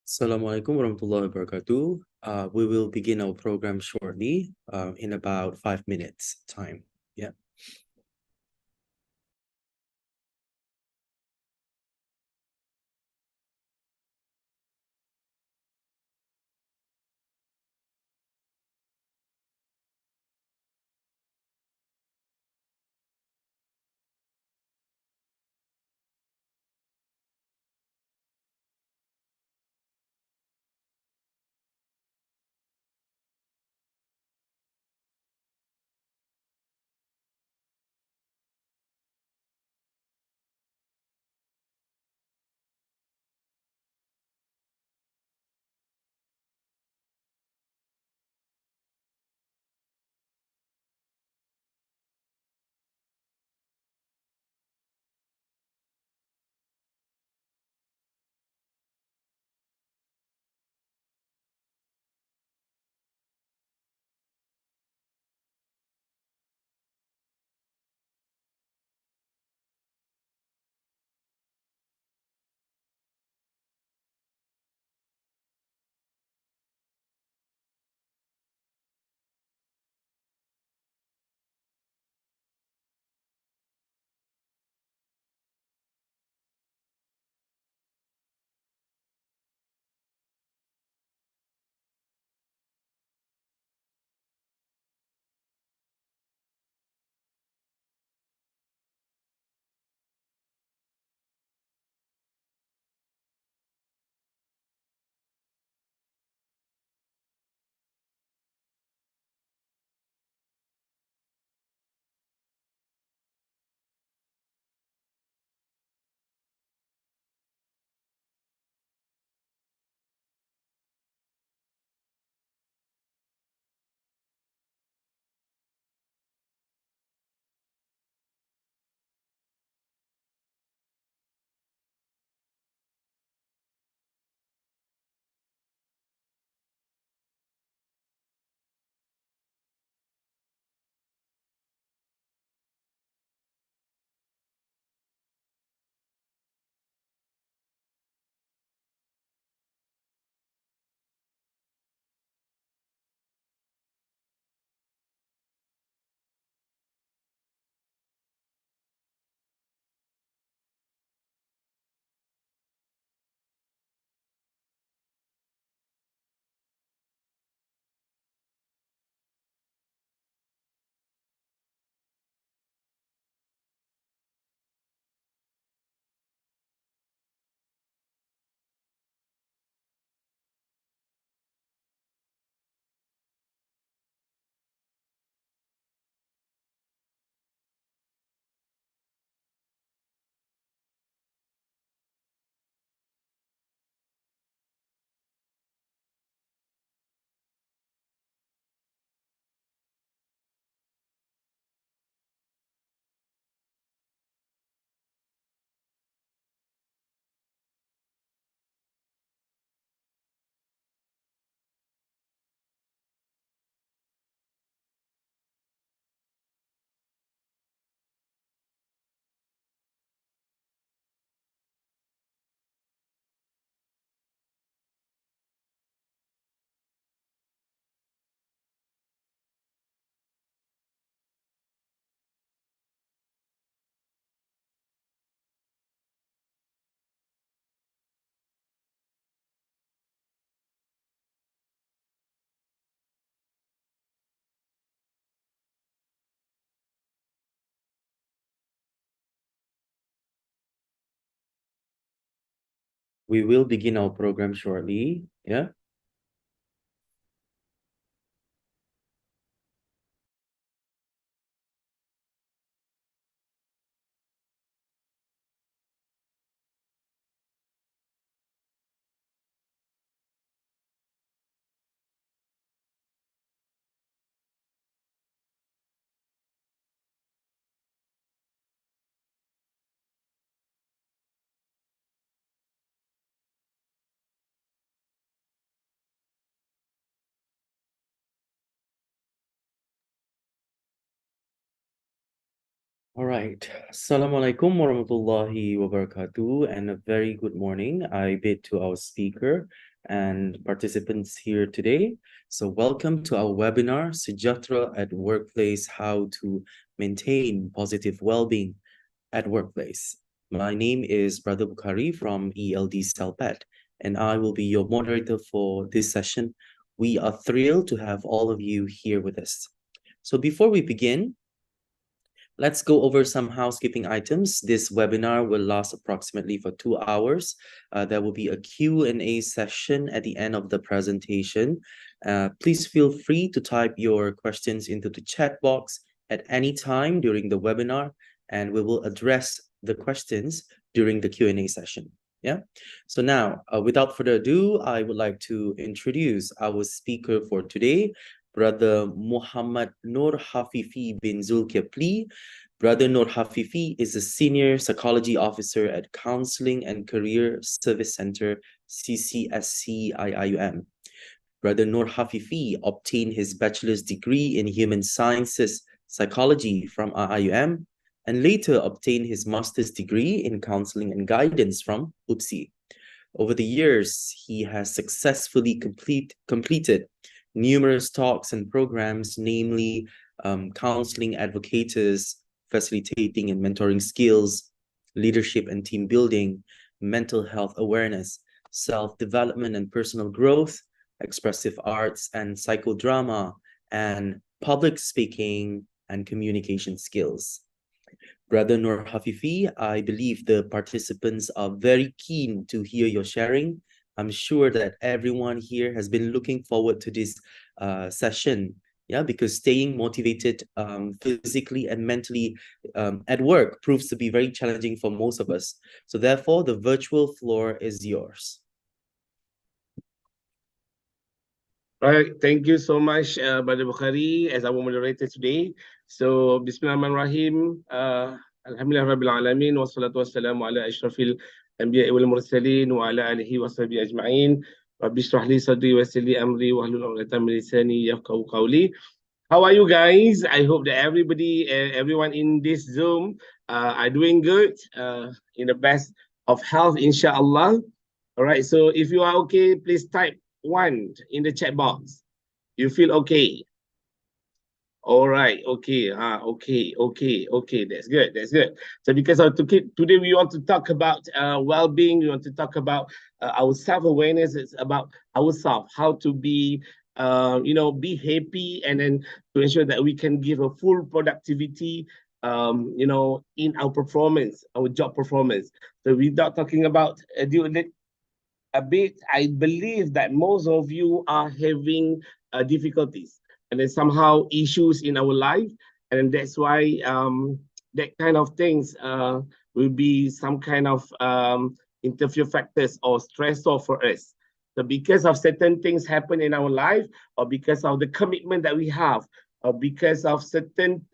Assalamualaikum warahmatullahi wabarakatuh. We will begin our program shortly, in about 5 minutes time. Yeah. We will begin our program shortly. Yeah. All right. Assalamualaikum warahmatullahi wabarakatuh, and a very good morning. I bid to our speaker and participants here today. So welcome to our webinar, Sejahtera at Workplace, How to Maintain Positive Wellbeing at Workplace. My name is Brother Bukhari from ELD Celpet, and I will be your moderator for this session. We are thrilled to have all of you here with us. So before we begin, let's go over some housekeeping items. This webinar will last approximately for 2 hours. There will be a Q&A session at the end of the presentation. Please feel free to type your questions into the chat box at any time during the webinar, and we will address the questions during the Q&A session. Yeah. So now, without further ado, I would like to introduce our speaker for today, Brother Muhammad Nur Hafifi bin Zulkifli. Brother Nur Hafifi is a senior psychology officer at Counseling and Career Service Center, CCSC IIUM. Brother Nur Hafifi obtained his bachelor's degree in human sciences psychology from IIUM and later obtained his master's degree in counseling and guidance from UPSI. Over the years, he has successfully completed numerous talks and programs, namely counseling advocators, facilitating and mentoring skills, leadership and team building, mental health awareness, self-development and personal growth, expressive arts and psychodrama, and public speaking and communication skills. Brother Nur Hafifi, I believe the participants are very keen to hear your sharing. I'm sure that everyone here has been looking forward to this session, yeah, because staying motivated physically and mentally at work proves to be very challenging for most of us. So therefore, the virtual floor is yours. All right, thank you so much, Brother Bukhari, as our moderator today. So, Bismillahirrahmanirrahim. Alhamdulillah Rabbil Alamin, wa salatu wassalamu ala ashrafil anbiya wal mursalin wa ala alihi wa sahbihi ajma'in. Rabbi shrah li sadri wa yassir li amri wa hlul 'uqdatam min lisani yafqahu qawli. How are you guys? I hope that everyone in this Zoom are doing good, in the best of health, inshallah. All right, so if you are okay, please type 1 in the chat box. You feel okay? All right, okay, okay. That's good. So because of today we want to talk about well-being. We want to talk about our self-awareness. It's about ourselves, how to be, be happy, and then to ensure that we can give a full productivity, in our performance, our job performance. So without talking about a bit, I believe that most of you are having difficulties and then somehow issues in our life, and that's why that kind of things will be some kind of interfere factors or stressor for us. So because of certain things happen in our life, or because of the commitment that we have, or because of certain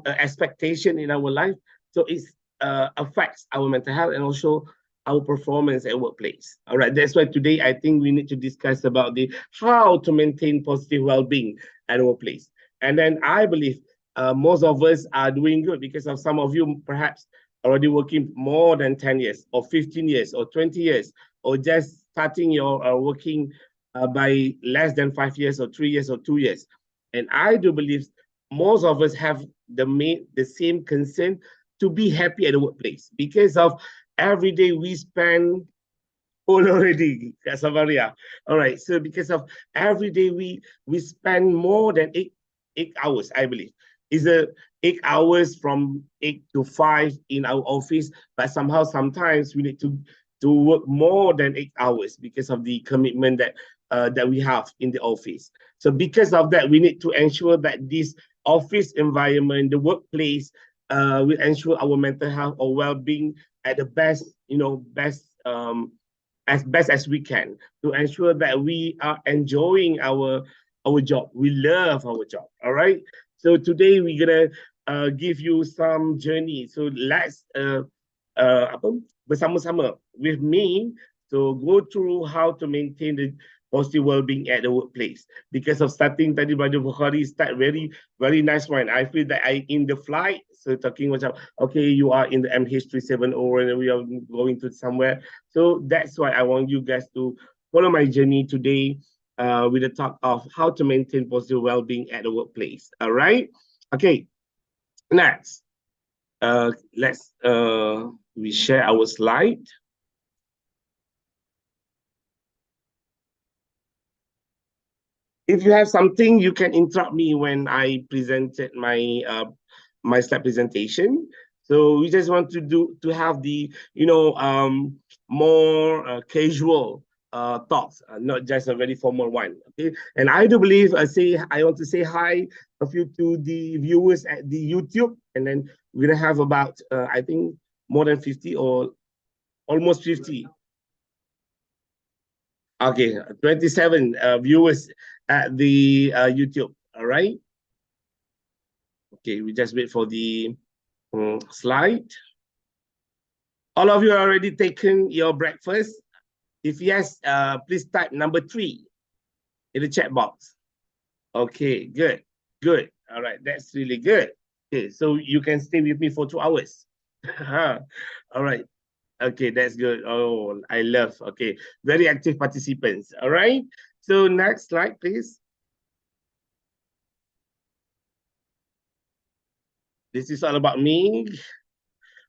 expectation in our life, so it affects our mental health and also our performance at workplace. All right, that's why today I think we need to discuss about the how to maintain positive well-being at workplace. And then I believe most of us are doing good because of some of you perhaps already working more than 10 years or 15 years or 20 years, or just starting your working by less than 5 years or 3 years or 2 years. And I do believe most of us have the same concern to be happy at the workplace because of every day we spend already, Savaria. All right, so because of every day we spend more than eight hours, I believe. Is 8 hours from 8 to 5 in our office, but somehow sometimes we need to work more than 8 hours because of the commitment that we have in the office. So because of that, we need to ensure that this office environment, the workplace, will ensure our mental health or well-being at the best, as best as we can, to ensure that we are enjoying our job. We love our job. All right. So today we're gonna give you some journey. So let's bersama-sama with me to go through how to maintain the positive well-being at the workplace. Because of starting tadi Brother Bukhari start very, very nice one. I feel that I in the flight, so talking macam, okay, you are in the MH370 and we are going to somewhere. So that's why I want you guys to follow my journey today with the talk of how to maintain positive well-being at the workplace. All right. Okay. Next, let's we share our slide. If you have something, you can interrupt me when I presented my slide presentation. So we just want to have the more casual talks, not just a very formal one. Okay, and I do believe I want to say hi a few to the viewers at the YouTube, and then we're gonna have about I think more than 50 or almost 50. Okay, 27 viewers at the YouTube. All right. Okay, we just wait for the slide. All of you already taken your breakfast? If yes, please type number 3 in the chat box. Okay, good, good. All right, that's really good. Okay, so you can stay with me for 2 hours. All right. Okay, that's good. Oh, I love. Okay, very active participants. All right. So next slide, please. This is all about me.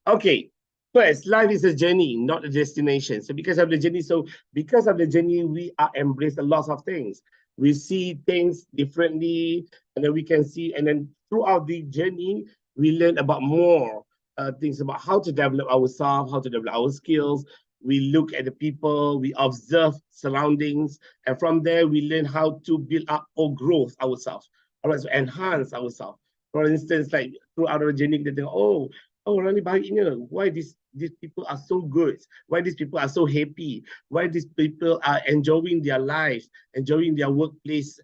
Okay. First, life is a journey, not a destination. So because of the journey, we are embraced a lot of things. We see things differently, and then we can see, and then throughout the journey, we learn about more things about how to develop ourselves, how to develop our skills. We look at the people, we observe surroundings, and from there we learn how to build up or grow ourselves. All right, so enhance ourselves. For instance, like throughout our journey, they think, oh, Rani baiknya, why these people are so good? Why these people are so happy? Why these people are enjoying their life, enjoying their workplace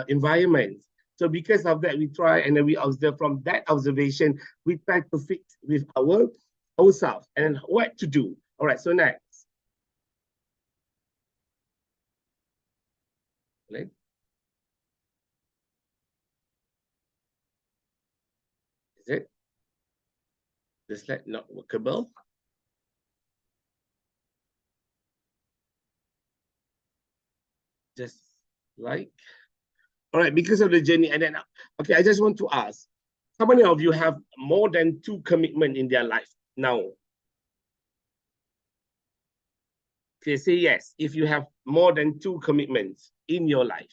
environment? So because of that, we try and then we observe from that observation, we try to fix with ourselves and what to do. All right, so next. Right. Is it? The slide not workable? Just like, all right, because of the journey. And then, okay, I just want to ask, how many of you have more than 2 commitments in their life now? Okay, say yes if you have more than 2 commitments in your life.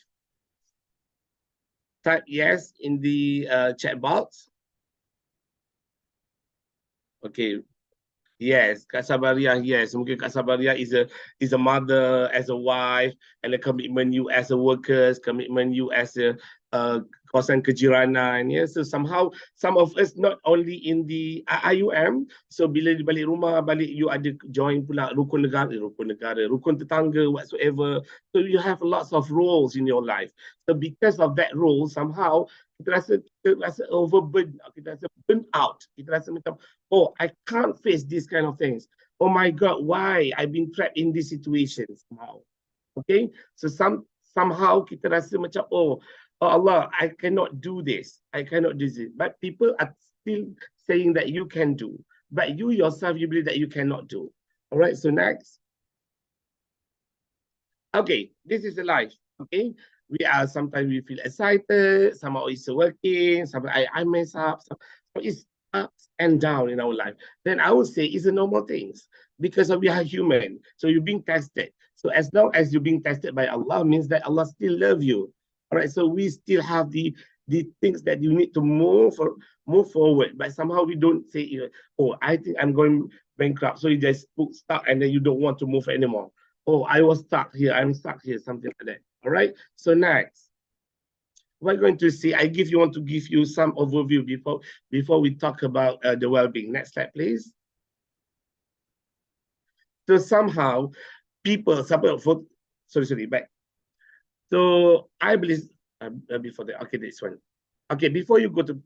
Type yes in the chat box. Okay, yes, Kak Sabaria, yes. Mungkin Kak Sabaria is a mother, as a wife, and a commitment you as a workers, commitment you as a kawasan kejiranan. Yeah, so somehow some of us not only in the IUM, so bila di balik rumah, balik you ada join pula rukun negara, rukun tetangga, whatsoever. So you have lots of roles in your life. So because of that role, somehow kita rasa overburden, kita rasa burn out, kita rasa macam oh, I can't face these kind of things. Oh my God, why I've been trapped in this situation somehow. Okay, so somehow kita rasa macam oh Allah, I cannot do this. I cannot do this. But people are still saying that you can do. But you yourself, you believe that you cannot do. All right, so next. Okay, this is the life. Okay, sometimes we feel excited, somehow it's working, sometimes I mess up. So it's ups and down in our life. Then I would say it's a normal things because we are human. So you're being tested. So as long as you're being tested by Allah, means that Allah still love you. All right. So we still have the things that you need to move forward. But somehow we don't say, oh, I think I'm going bankrupt. So you just put stuck and then you don't want to move anymore. Oh, I was stuck here. I'm stuck here. Something like that. All right. So next. We're going to see, want to give you some overview before we talk about the well-being. Next slide, please. So somehow people, sorry, back. So I believe, before that, okay, this one. Okay, before you go to,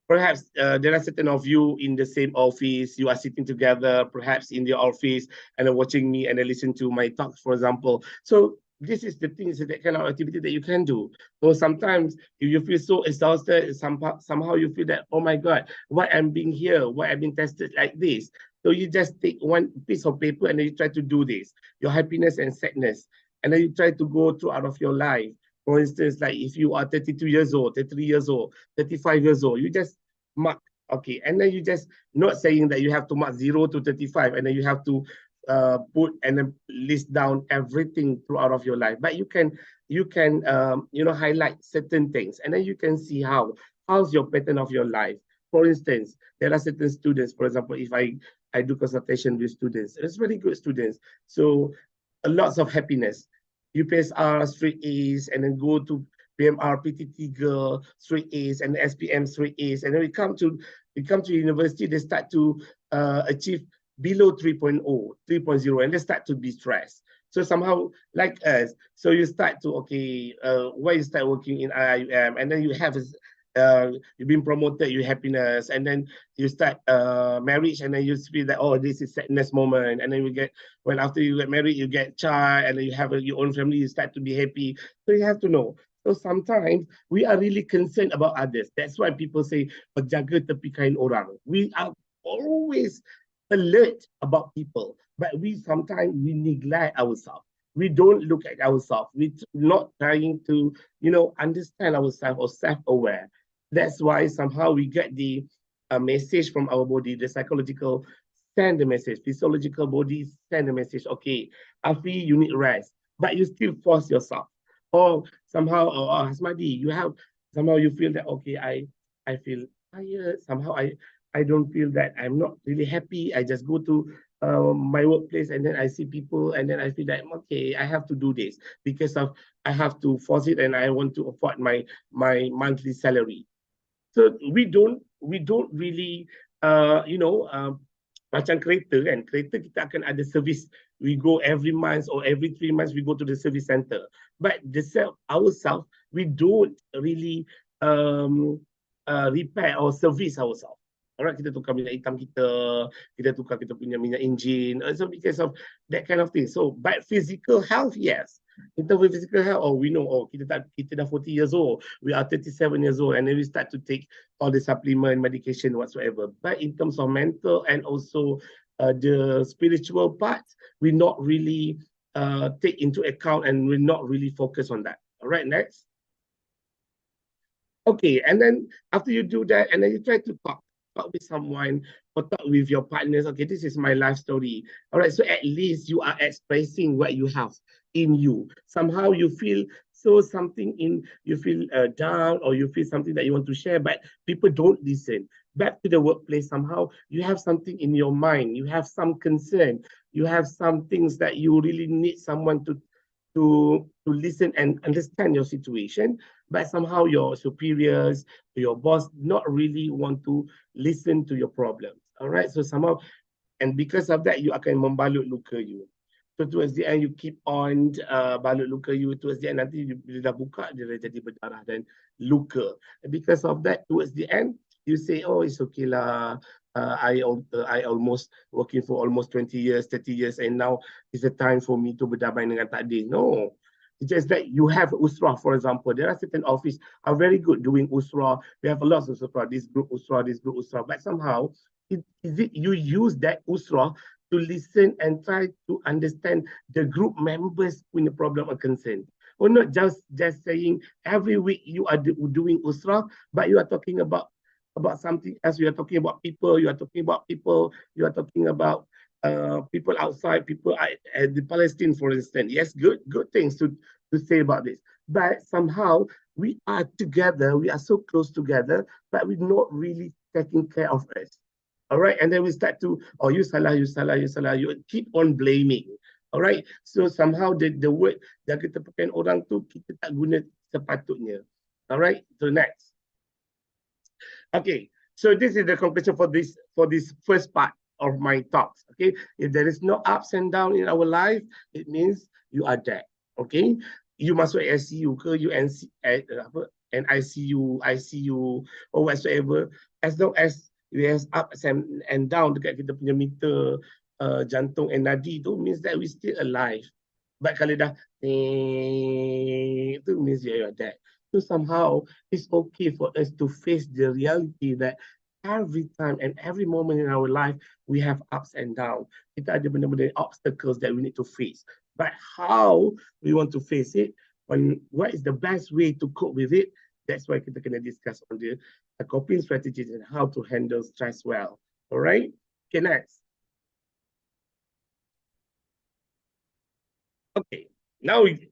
perhaps there are certain of you in the same office, you are sitting together, perhaps in the office, and watching me and listen to my talks, for example. So this is the things, that kind of activity that you can do. So sometimes if you feel so exhausted, somehow you feel that, oh my God, why I'm being here? Why I'm being tested like this? So you just take one piece of paper and then you try to do this, your happiness and sadness. And then you try to go through out of your life. For instance, like if you are 32 years old, 33 years old, 35 years old, you just mark, okay. And then you just, not saying that you have to mark 0 to 35, and then you have to put and then list down everything throughout of your life, but you can highlight certain things, and then you can see how's your pattern of your life. For instance, there are certain students, for example, if I do consultation with students, it's very good students, so a lots of happiness. UPSR straight A's, and then go to PMR PTT girl straight A's, and SPM straight A's, and then we come to university, they start to achieve below 3.0, 3.0, and they start to be stressed. So somehow, like us, so you start to, okay, why you start working in IIM, and then you have you've been promoted, you happiness, and then you start marriage, and then you feel that, oh, this is sadness moment, and then you get, when after you get married, you get child, and then you have your own family, you start to be happy. So you have to know. So sometimes we are really concerned about others. That's why people say, jaga tepi kain orang. We are always alert about people, but we sometimes we neglect ourselves. We don't look at ourselves. We're not trying to, understand ourselves or self-aware. That's why somehow we get the message from our body, the psychological send the message, physiological body send the message. Okay, Afi, you need rest, but you still force yourself. Or somehow, Hasmadi, you feel that, okay, I feel tired. Somehow I don't feel that I'm not really happy. I just go to my workplace, and then I see people, and then I feel that, okay, I have to do this because of I have to force it, and I want to afford my monthly salary. So we don't really macam kereta kan, kereta kita akan ada service, we go every month or every 3 months we go to the service center, but ourselves, we don't really repair or service ourselves. Alright, kita tukar minyak hitam kita tukar kita punya minyak engine, so because of that kind of thing. So but physical health, yes, in terms of physical health, we know, kita dah 40 years old, we are 37 years old, and then we start to take all the supplement, medication, whatsoever. But in terms of mental and also the spiritual part, we not really take into account, and we're not really focused on that. All right, next. Okay, and then after you do that, and then you try to talk with someone, or talk with your partners. Okay, this is my life story. All right, so at least you are expressing what you have in you. Somehow you feel you feel down, or you feel something that you want to share, but people don't listen. Back to the workplace, somehow you have something in your mind, you have some concern, you have some things that you really need someone to listen and understand your situation, but somehow your superiors, your boss, not really want to listen to your problems. All right, so somehow, and because of that, you akan membalut luka you. So towards the end, you keep on balut luka you. Towards the end, nanti bila dah buka, dia dah jadi berdarah dan luka. And because of that, towards the end, you say, oh, it's okay lah. I almost working for almost 20 years, 30 years, and now it's the time for me to berdamai dengan takdir. No, it's just that you have usrah, for example. There are certain office are very good doing usrah. We have a lot of usrah, this group usrah, but somehow you use that usrah to listen and try to understand the group members punya problem or concern. Or not just saying every week you are doing usrah, but you are talking about something else. You are talking about people. You are talking about people. You are talking about people outside, people at the Palestine, for instance. Yes, good things to say about this. But somehow we are together. We are so close together, but we're not really taking care of us. All right, and then we start to, oh, you salah, you salah, you salah. You keep on blaming. All right, so somehow the word jaga tepikan orang tu kita tak guna sepatutnya. All right, so next. Okay, so this is the conclusion for this first part of my talks. Okay, if there is no ups and downs in our life, it means you are dead. Okay, you masuk ICU ke, you NICU, ICU or whatsoever, as long as you have ups and down dekat kita punya meter jantung and nadi, itu means that we still alive. But kalau dah itu means you're dead. So somehow it's okay for us to face the reality that every time and every moment in our life we have ups and downs. Kita ada benda-benda obstacles that we need to face. But how we want to face it, and what is the best way to cope with it? That's why kita kena discuss on the coping strategies and how to handle stress well. All right? Okay, next. Okay, now we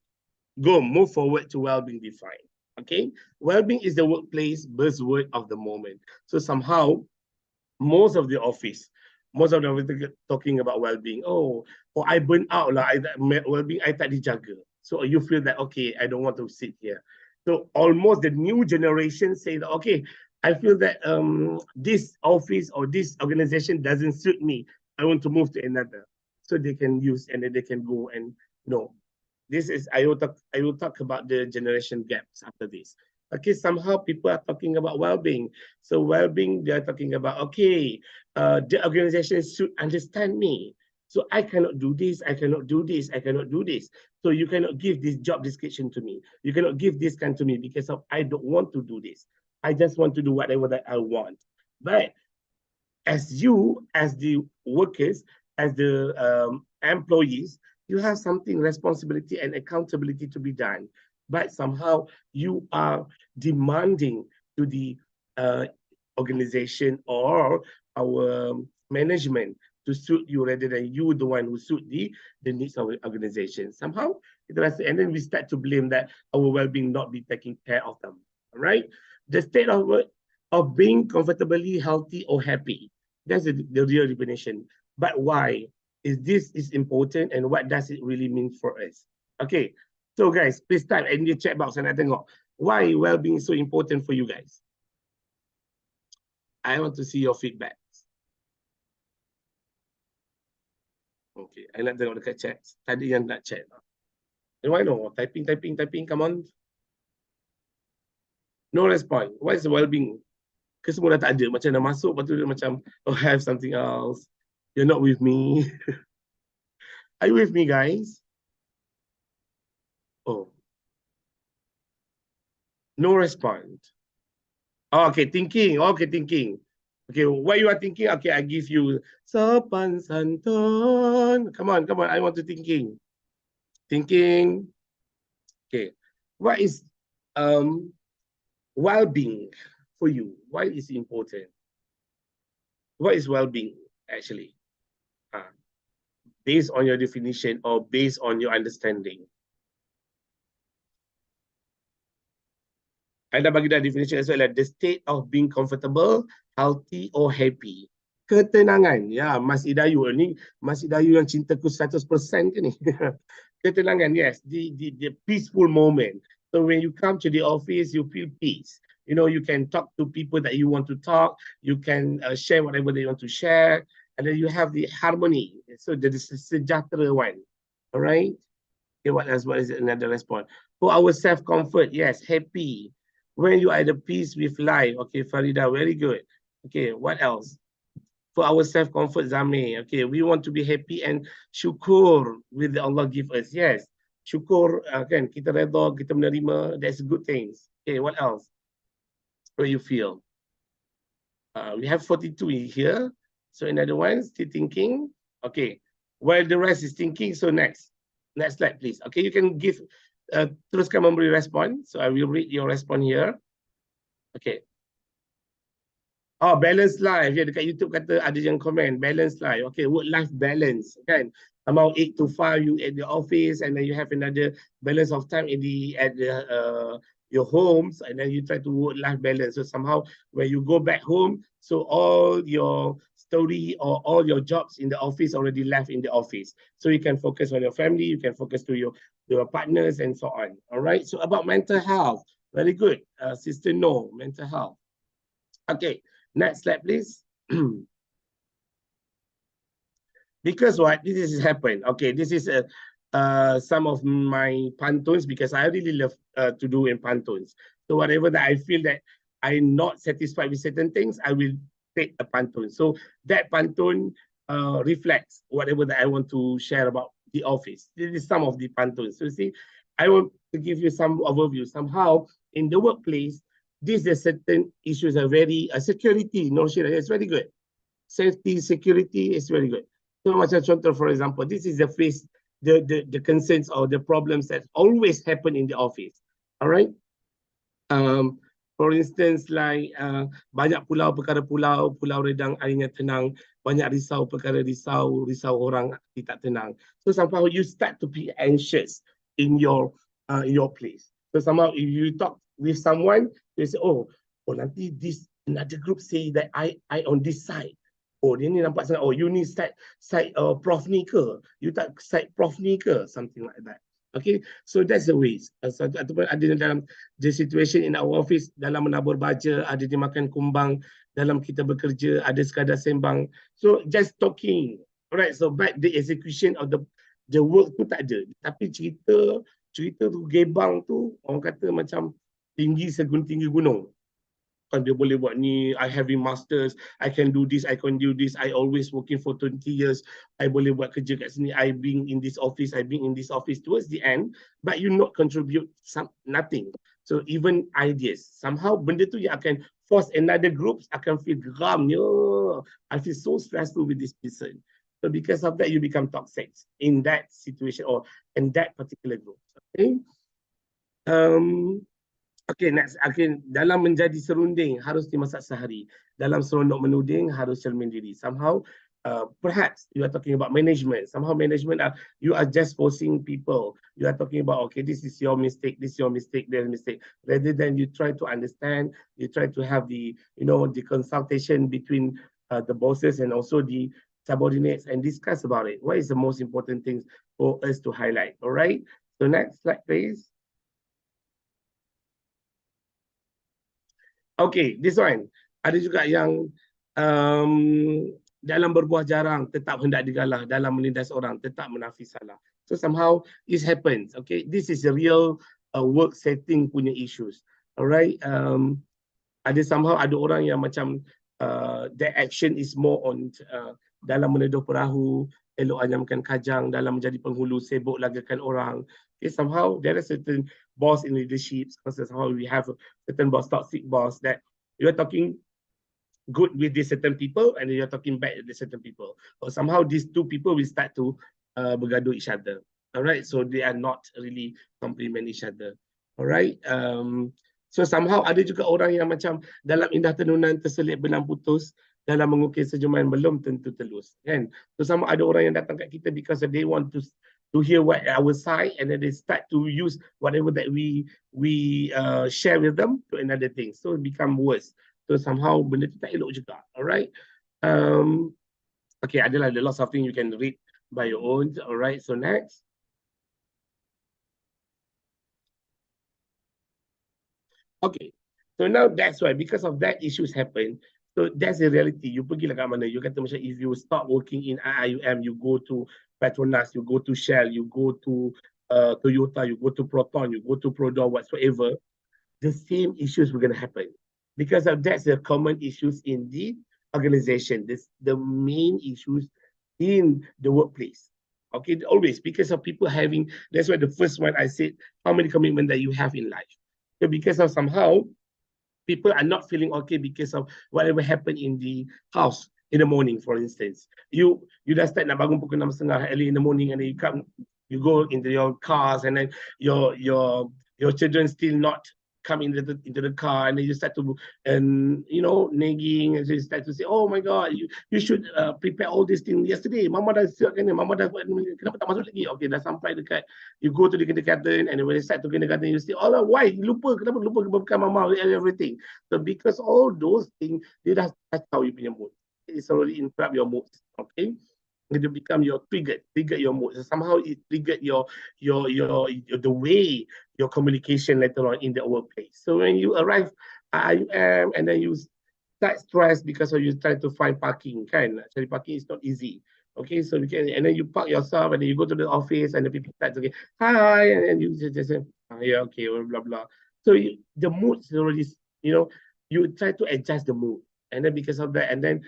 move forward to well-being defined. Okay, well-being is the workplace buzzword of the moment. So somehow, most of the office, most of them talking about well-being. Oh, I burn out lah. Well-being I tak dijaga. So you feel that okay, I don't want to sit here. So almost the new generation say that okay, I feel that this office or this organization doesn't suit me. I want to move to another. So they can use and then they can go and this is I will talk about the generation gaps after this. Okay, somehow people are talking about well-being. So well-being, they are talking about okay, the organization should understand me. So I cannot do this, I cannot do this, I cannot do this. So you cannot give this job description to me. You cannot give this kind to me because of I don't want to do this. I just want to do whatever that I want. But as you, as the workers, as the employees, you have something responsibility and accountability to be done. But somehow you are demanding to the organization or our management to suit you rather than you the one who suit the needs of the organization. Somehow, and then we start to blame that our well-being not be taking care of them. All right? The state of being comfortably healthy or happy. That's the real definition. But why is this is important and what does it really mean for us? Okay, so guys, please type in the chat box and I tengok why well-being is so important for you guys. I want to see your feedback. Okay, I nak tengok dekat chat. Tadi yang nak chat. And why no? Typing, come on. No response. What is well-being? Ke semua dah tak ada. Macam dah masuk, lepas tu dia macam, oh, have something else. You're not with me. Are you with me, guys? Oh. No response. Oh, okay, thinking. Okay, thinking. Okay, what you are thinking? Okay, I give you sopan santun. Come on. I want to thinking. Thinking. Okay. What is well-being for you? Why is it important? What is well-being actually? Based on your definition or based on your understanding? Anda bagi dah definition as well, like the state of being comfortable, healthy or happy. Ketenangan. Ya, Mas Idayu ni, Mas Idayu yang cintaku 100% ke ni? Ketenangan, yes. The peaceful moment. So when you come to the office, you feel peace. You know, you can talk to people that you want to talk. You can share whatever they want to share. And then you have the harmony. So that is the Sejahtera one. All right? Okay, what else? What is another response? For our self-comfort, yes, happy. When you are at peace with life. Okay, Farida, very good. Okay, what else? For our self-comfort, Zame. Okay, we want to be happy and syukur with the Allah give us. Yes, syukur kan, kita redha, kita menerima, that's good things. Okay, what else? What you feel? We have 42 here. So another one, still thinking. Okay, while the rest is thinking, so next slide, please. Okay, you can give, teruskan memberi respon. So I will read your response here. Okay. Oh, balance life. Ya, dekat YouTube kata ada yang komen, balance life. Okay, work-life balance. Kan? About 8 to 5, you at the office, and then you have another balance of time at your homes, and then you try to work-life balance. So somehow, when you go back home, so all your story or all your jobs in the office already left in the office. So you can focus on your family, you can focus to your partners, and so on. All right. So about mental health, very good. Sister No, mental health. Okay. Next slide, please. Because what? This has happened. Okay, this is some of my pantones because I really love to do in pantones. So whatever that I feel that I'm not satisfied with certain things, I will take a pantone. So that pantone reflects whatever that I want to share about the office. This is some of the pantoons. So see, I want to give you some overview. Somehow in the workplace, these are certain issues are very security, no shit, it's very good. Safety, security is very good. So macam contoh, for example, this is the face, the concerns or the problems that always happen in the office. All right. For instance, like banyak pulau perkara pulau, pulau redang airnya tenang, banyak risau perkara risau, risau orang tidak tenang. So somehow you start to be anxious in your place. So somehow if you talk with someone, they say, oh nanti this another group say that I on this side. Oh dia ni nampak sangat, oh you ni side prof ni ke? You tak side prof ni ke? Something like that. Okay, so that's the ways. Ataupun ada dalam the situation in our office, dalam menabur baja, ada dia makan kumbang, dalam kita bekerja, ada sekadar sembang. So just talking, alright. So but the execution of the work tu tak ada. Tapi cerita tu gebang tu, orang kata macam tinggi gunung. Kan dia boleh buat ni, I having masters, I can do this, I can do this, I always working for 20 years, I boleh buat kerja kat sini, I being in this office, I being in this office towards the end, but you not contribute nothing. So even ideas, somehow benda tu yang akan force another groups akan feel geram, I feel so stressful with this person. So because of that, you become toxic in that situation or in that particular group. Okay. Okay, next. Okay, dalam menjadi serunding harus dimasak sehari. Dalam serondok menuding harus cermin diri. Somehow, perhaps you are talking about management. Somehow management, you are just forcing people. You are talking about, okay, this is your mistake, this is your mistake, their mistake. Rather than you try to understand, you try to have the consultation between the bosses and also the subordinates and discuss about it. What is the most important things for us to highlight? All right. So next slide, please. Okay, this one. Ada juga yang dalam berbuah jarang tetap hendak digalah, dalam menindas orang tetap menafis salah. So somehow this happens. Okay, this is a real work setting punya issues. Alright. Ada somehow ada orang yang macam their action is more on dalam meneduh perahu, elok anyamkan kajang, dalam menjadi penghulu, sibuk lagakan orang. Okay, somehow there are certain boss in leadership, because somehow we have a certain boss, toxic boss, that you are talking good with these certain people and you're talking bad with certain people. Or somehow these two people will start to bergaduh each other. All right, so they are not really complement each other. All right. So somehow ada juga orang yang macam dalam indah tenunan terselit benang putus, dalam mengukir senyuman belum tentu telus, kan? So sama ada orang yang datang kat kita because they want to hear what our side, and then they start to use whatever that we share with them to another thing. So it become worse. So somehow benda tu tak elok juga. Alright. Okay, adalah lots of things you can read by your own. Alright, so next. Okay, so now that's why, because of that issues happen. So that's the reality. You pergi lah kat mana, you kata macam if you stop working in IIUM, you go to Petronas, you go to Shell, you go to Toyota, you go to Proton, you go to Prodor, whatsoever, the same issues were going to happen. Because of that's the common issues in the organization. This the main issues in the workplace. Okay, always because of people having, that's why the first one I said, how many commitment that you have in life. So because of somehow people are not feeling okay because of whatever happened in the house in the morning, for instance. You dah start nak bangun pukul 6:30 early in the morning, and then you go into your cars, and then your children still not come into the car, and then you start to nagging, and you start to say, oh my god, you should prepare all these things yesterday. Mama dah siapkan ni, mama dah buat ni, kenapa tak masuk lagi? Okay, dah sampai dekat, you go to the kindergarten, and when you start to kindergarten, you say, oh why lupa, kenapa lupa bukan mama and everything. So because all those things, dia dah kacau you punya mood. It's already interrupt your mood. Okay, it become your trigger your mood. So somehow it triggered your the way your communication later on in the workplace. So when you arrive at IUM, and then you start stressed because of you try to find parking, kan? Cari parking is not easy. Okay, so and then you park yourself, and then you go to the office, and the people start to say hi, and then you just say, yeah, okay, blah blah. So the mood is already, you try to adjust the mood, and then because of that, and then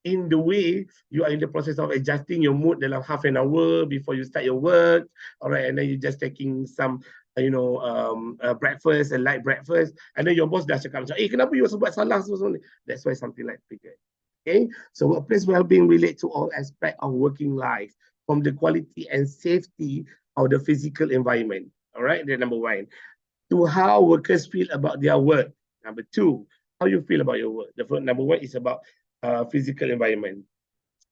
in the way you are in the process of adjusting your mood dalam half an hour before you start your work, all right, and then you're just taking some breakfast, a light breakfast, and then your boss dah cakap macam, kenapa you buat salah semua ni? That's why something like triggered. Okay, so workplace well-being relates to all aspects of working life, from the quality and safety of the physical environment. All right, that's number one. To how workers feel about their work. Number two, how you feel about your work. The first, number one is about physical environment.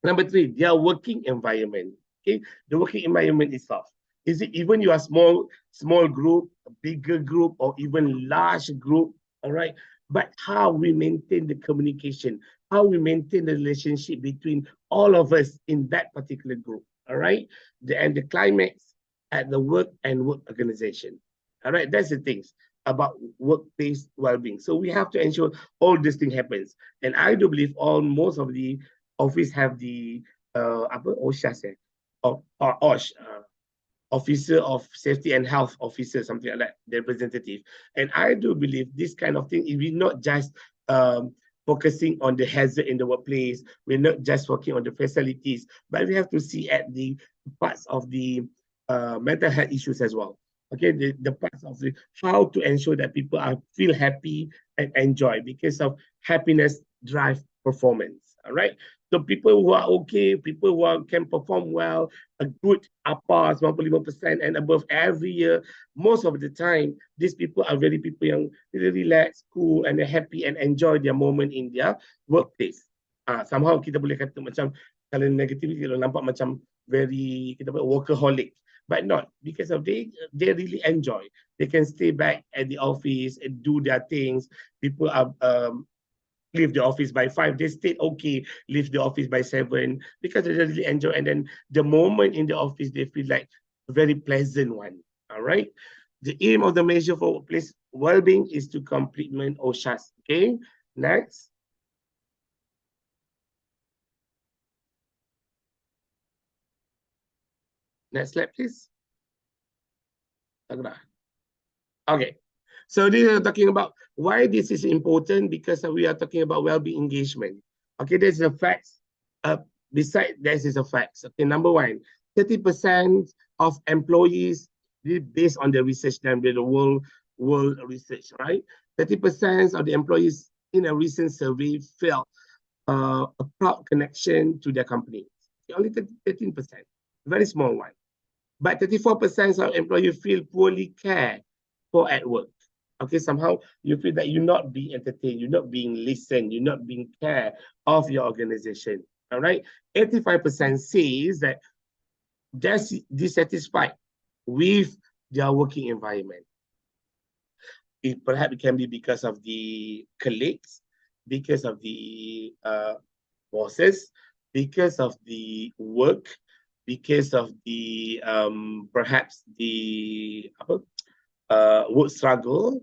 Number three, their working environment. Okay, the working environment itself. Is it even you are small group, a bigger group, or even large group? All right, but how we maintain the communication, how we maintain the relationship between all of us in that particular group. All right, and the climax at the work and work organization. All right, that's the things about workplace well-being. So we have to ensure all this thing happens. And I do believe most of the office have the OSHA, or OSH, Officer of Safety and Health Officer, something like that, the representative. And I do believe this kind of thing, if we're not just focusing on the hazard in the workplace, we're not just working on the facilities, but we have to see at the parts of the mental health issues as well. Okay, the parts of how to ensure that people feel happy and enjoy, because of happiness drive performance. All right. So people who are okay, people who can perform well, a good upper 95% and above every year, most of the time, these people are really people yang really relaxed, cool, and they're happy and enjoy their moment in their workplace. Somehow kita boleh kata macam, kalau negatif, kita nampak macam very, kita workaholic. But not, because of they really enjoy. They can stay back at the office and do their things. People are leave the office by 5. They stayed okay, leave the office by 7, because they really enjoy. And then the moment in the office, they feel like a very pleasant one. All right. The aim of the measure for workplace well-being is to complement OSHA's. Okay. Next. Next slide, please. Okay. So this is talking about why this is important, because we are talking about well-being engagement. Okay, there's a facts. Besides, this is a facts. Okay, number one, 30% of employees, based on the research done by the world research, right? 30% of the employees in a recent survey felt a proud connection to their company. Only 13%, very small one. But 34% of employees feel poorly cared for at work. Okay, somehow you feel that you're not being entertained, you're not being listened, you're not being cared of your organization. All right, 85% says that they're dissatisfied with their working environment. Perhaps it can be because of the colleagues, because of the bosses, because of the work, because of the perhaps the work struggle,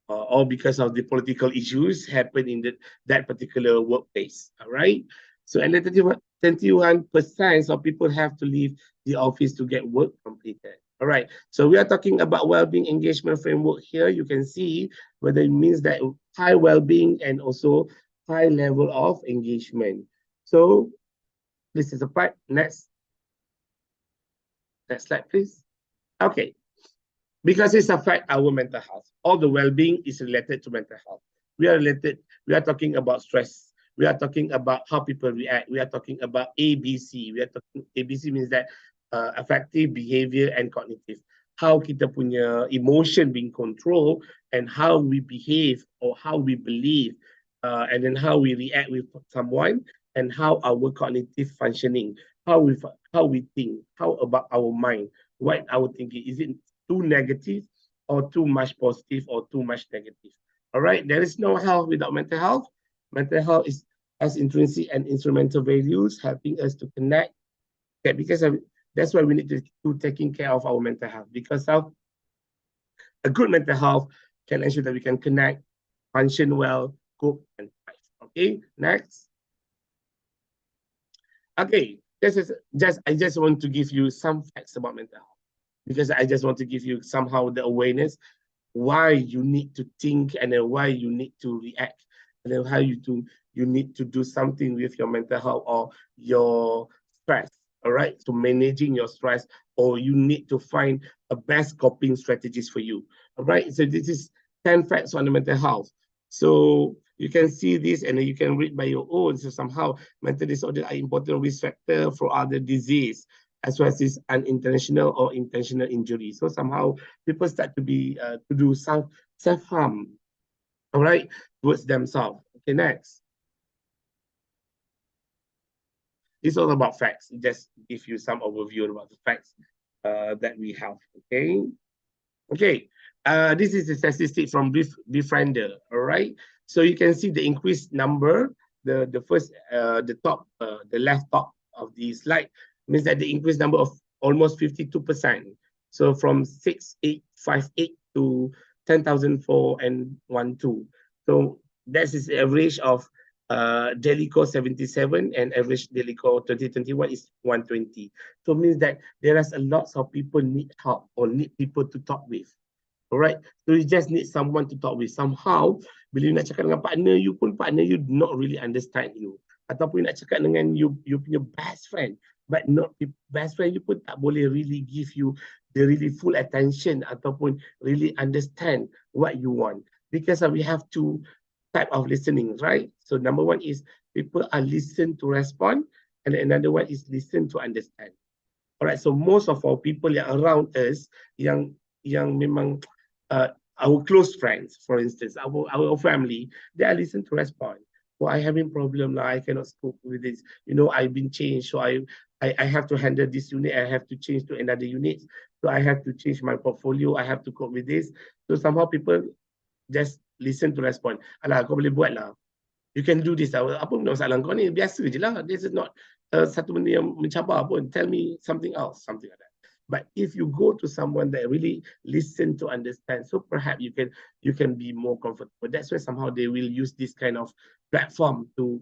or because of the political issues happen in that particular workplace. All right. So, and then 21% of people have to leave the office to get work completed. All right. So we are talking about well-being engagement framework here. You can see whether it means that high well-being and also high level of engagement. So this is a part. Next slide, please. Okay. Because it's affect our mental health. All the well-being is related to mental health. We are talking about stress. We are talking about how people react. We are talking about ABC. ABC means that affective behavior and cognitive. How kita punya emotion being controlled, and how we behave or how we believe, and then how we react with someone, and how our cognitive functioning, how we think, how about our mind, what our thinking, is it too negative or too much positive or too much negative? All right, there is no health without mental health. Mental health has intrinsic and instrumental values, helping us to connect. Okay, because that's why we need to taking care of our mental health, because of a good mental health can ensure that we can connect, function well, cope, and thrive. Okay, next. Okay, I just want to give you some facts about mental health, because I just want to give you somehow the awareness why you need to think, and then why you need to react, and then how you to you need to do something with your mental health or your stress. All right, so managing your stress, or you need to find a best coping strategies for you. All right, so this is 10 facts on the mental health. So you can see this and then you can read by your own. So somehow mental disorders are important risk factor for other disease, as well as this unintentional or intentional injury. So somehow people start to be to do self-harm, all right, towards themselves. Okay, next. It's all about facts. Just give you some overview about the facts that we have. Okay. Okay. This is a statistic from Befriender. All right. So you can see the increased number. The first, the top, the left top of the slide means that the increased number of almost 52%. So from 6,858 to 10,412. So that is the average of Delico 77 and average Delico 2021 is 120. So it means that there is a lot of people need help or need people to talk with. Alright, so you just need someone to talk with. Somehow, bila you nak cakap dengan partner you pun, partner you not really understand you. Ataupun nak cakap dengan you punya best friend, but not best friend you pun tak boleh really give you the really full attention ataupun really understand what you want. Because we have two type of listening, right? So number one is people are listen to respond, and another one is listen to understand. Alright, so most of our people yang around us, yang memang our close friends, for instance, our family, they are listen to respond. Oh, I having problem now, I cannot cope with this. You know, I've been changed, so I have to handle this unit, I have to change to another unit. So I have to change my portfolio, I have to cope with this. So somehow people just listen to respond. Alah, kau boleh buat lah. You can do this. Apa pun masalah kau ni, biasa je lah. This is not satu benda yang mencabar pun. Tell me something else, something like that. But if you go to someone that really listen to understand, so perhaps you can be more comfortable. That's why somehow they will use this kind of platform to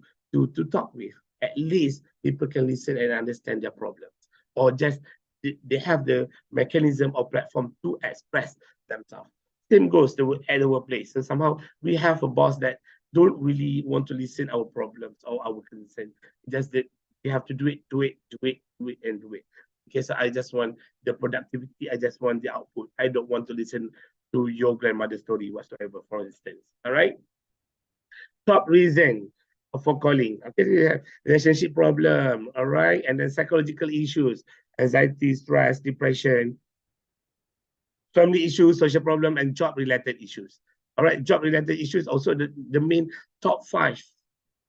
talk with. At least people can listen and understand their problems, or just they have the mechanism or platform to express themselves. Same goes at the workplace. So somehow we have a boss that don't really want to listen our problems or our concern. Just that you have to do it. Okay, so I just want the productivity, I just want the output. I don't want to listen to your grandmother's story whatsoever, for instance. All right. Top reason for calling. Okay, relationship problem. All right, and then psychological issues, anxiety, stress, depression, family issues, social problem, and job-related issues. All right, job-related issues also the main top 5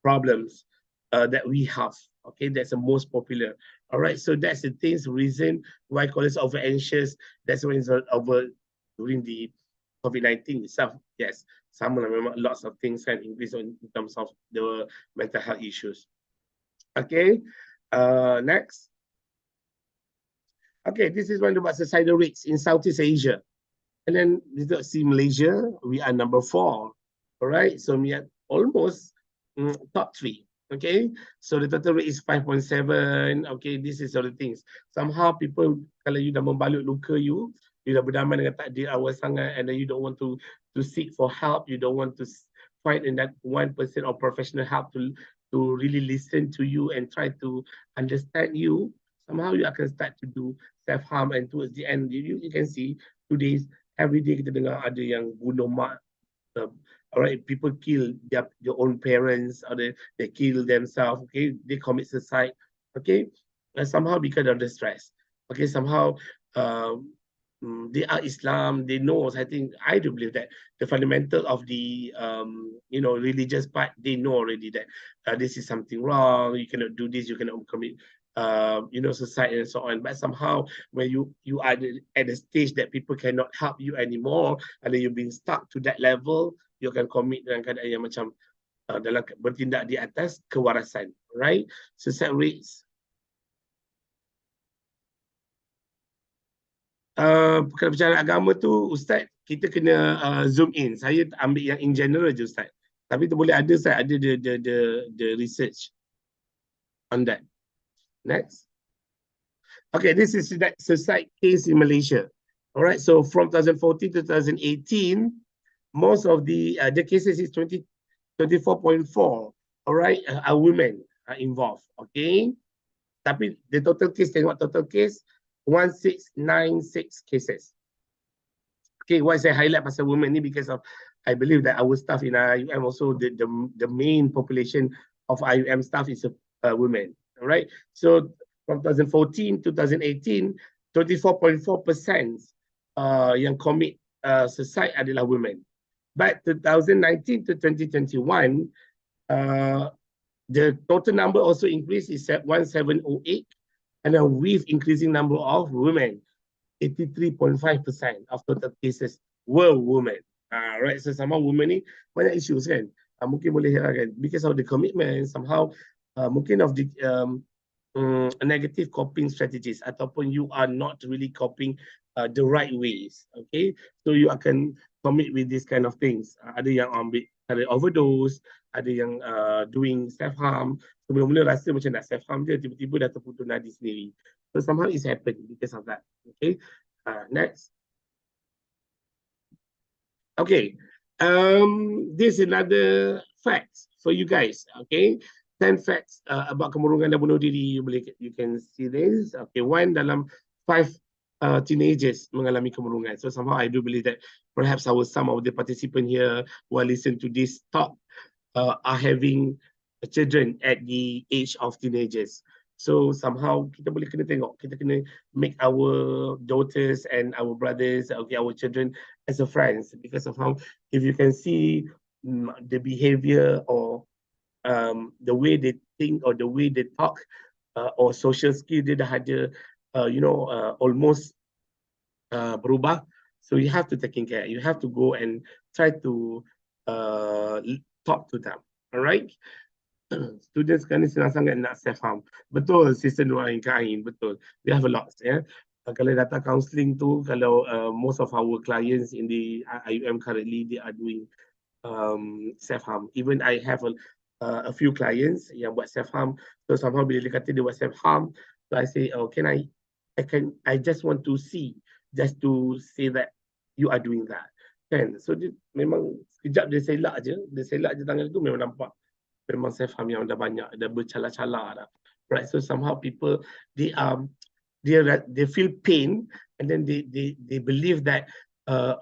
problems that we have. Okay, that's the most popular. All right, so that's the things, reason why callers over anxious. That's when it's over during the COVID-19 itself. Yes, some lots of things can increase in terms of the mental health issues. Okay, next. Okay, this is one about suicidal rates in Southeast Asia. And then you see Malaysia, we are number 4. All right, so we are almost top 3. Okay, so the total rate is 5.7. Okay, this is all the things. Somehow people, kalau you dah membalut luka you dah berdamai dengan takdir awal sangat, and then you don't want to seek for help, you don't want to find in that one person or professional help to really listen to you and try to understand you. Somehow you akan start to do self-harm, and towards the end, you can see today's every day kita dengar ada yang bunuh mak. All right, people kill their own parents, or they kill themselves. Okay, they commit suicide. Okay, and somehow because of the stress. Okay, somehow they are Islam. They know. I think I do believe that the fundamental of the religious part, they know already that this is something wrong. You cannot do this. You cannot commit suicide and so on. But somehow when you are at the stage that people cannot help you anymore, and then you've been stuck to that level, you can commit dalam keadaan yang macam dalam bertindak di atas kewarasan, right? Suicide rates. Kalau bicara agama tu, Ustaz, kita kena zoom in. Saya ambil yang in general je, Ustaz. Tapi tu boleh ada, Ustaz, ada the research on that. Next. Okay, this is that suicide case in Malaysia. All right, so from 2014 to 2018, most of the cases is 24.4. alright, are women involved. Okay, tapi the total case, tengok total case 1696 cases. Okay, why saya highlight pasal women ni, because of I believe that our staff in IUM also the main population of IUM staff is women. All right. So from 2014 to 2018, 24.4% yang commit suicide adalah women. But 2019 to 2021, the total number also increased is at 1708, and with increasing number of women. 83.5% of total cases were women. Right, so somehow women ni banyak issues kan. Mungkin boleh kan, because of the commitment, somehow mungkin of the negative coping strategies, ataupun you are not really coping the right ways. Okay, so you akan commit with this kind of things. Ada yang ambil, ada overdose, ada yang doing self harm. So mula-mula rasa macam nak self harm je, tiba-tiba dah terputus nadi sendiri. So somehow it's happened because of that. Okay, next. Okay, this is another facts for you guys. Okay, 10 facts about kemurungan dan bunuh diri. You can see this. Okay, one dalam 5 teenagers mengalami kemurungan. So somehow I do believe that perhaps some of the participants here who listen to this talk are having children at the age of teenagers. So somehow kita boleh kena tengok, kita kena make our daughters and our brothers, okay, our children as a friends, because of how, if you can see the behavior or the way they think or the way they talk or social skill dia dah ada, almost berubah. So you have to take care. You have to go and try to talk to them. All right. Students sekarang ni senang sangat nak self harm. Betul, Sister Nuain Kain, betul. We have a lot. Kalau data counselling tu, kalau most of our clients in the IUM currently, they are doing self harm. Even I have a few clients yang buat self harm. So somehow bila dia kata dia buat self harm, so I say, oh, I just want to see, just to say that you are doing that. Kan? So dia memang sekejap dia selak je tangan tu, memang nampak memang self harm yang dah banyak, dah bercala-cala dah. Right, so somehow people they feel pain, and then they believe that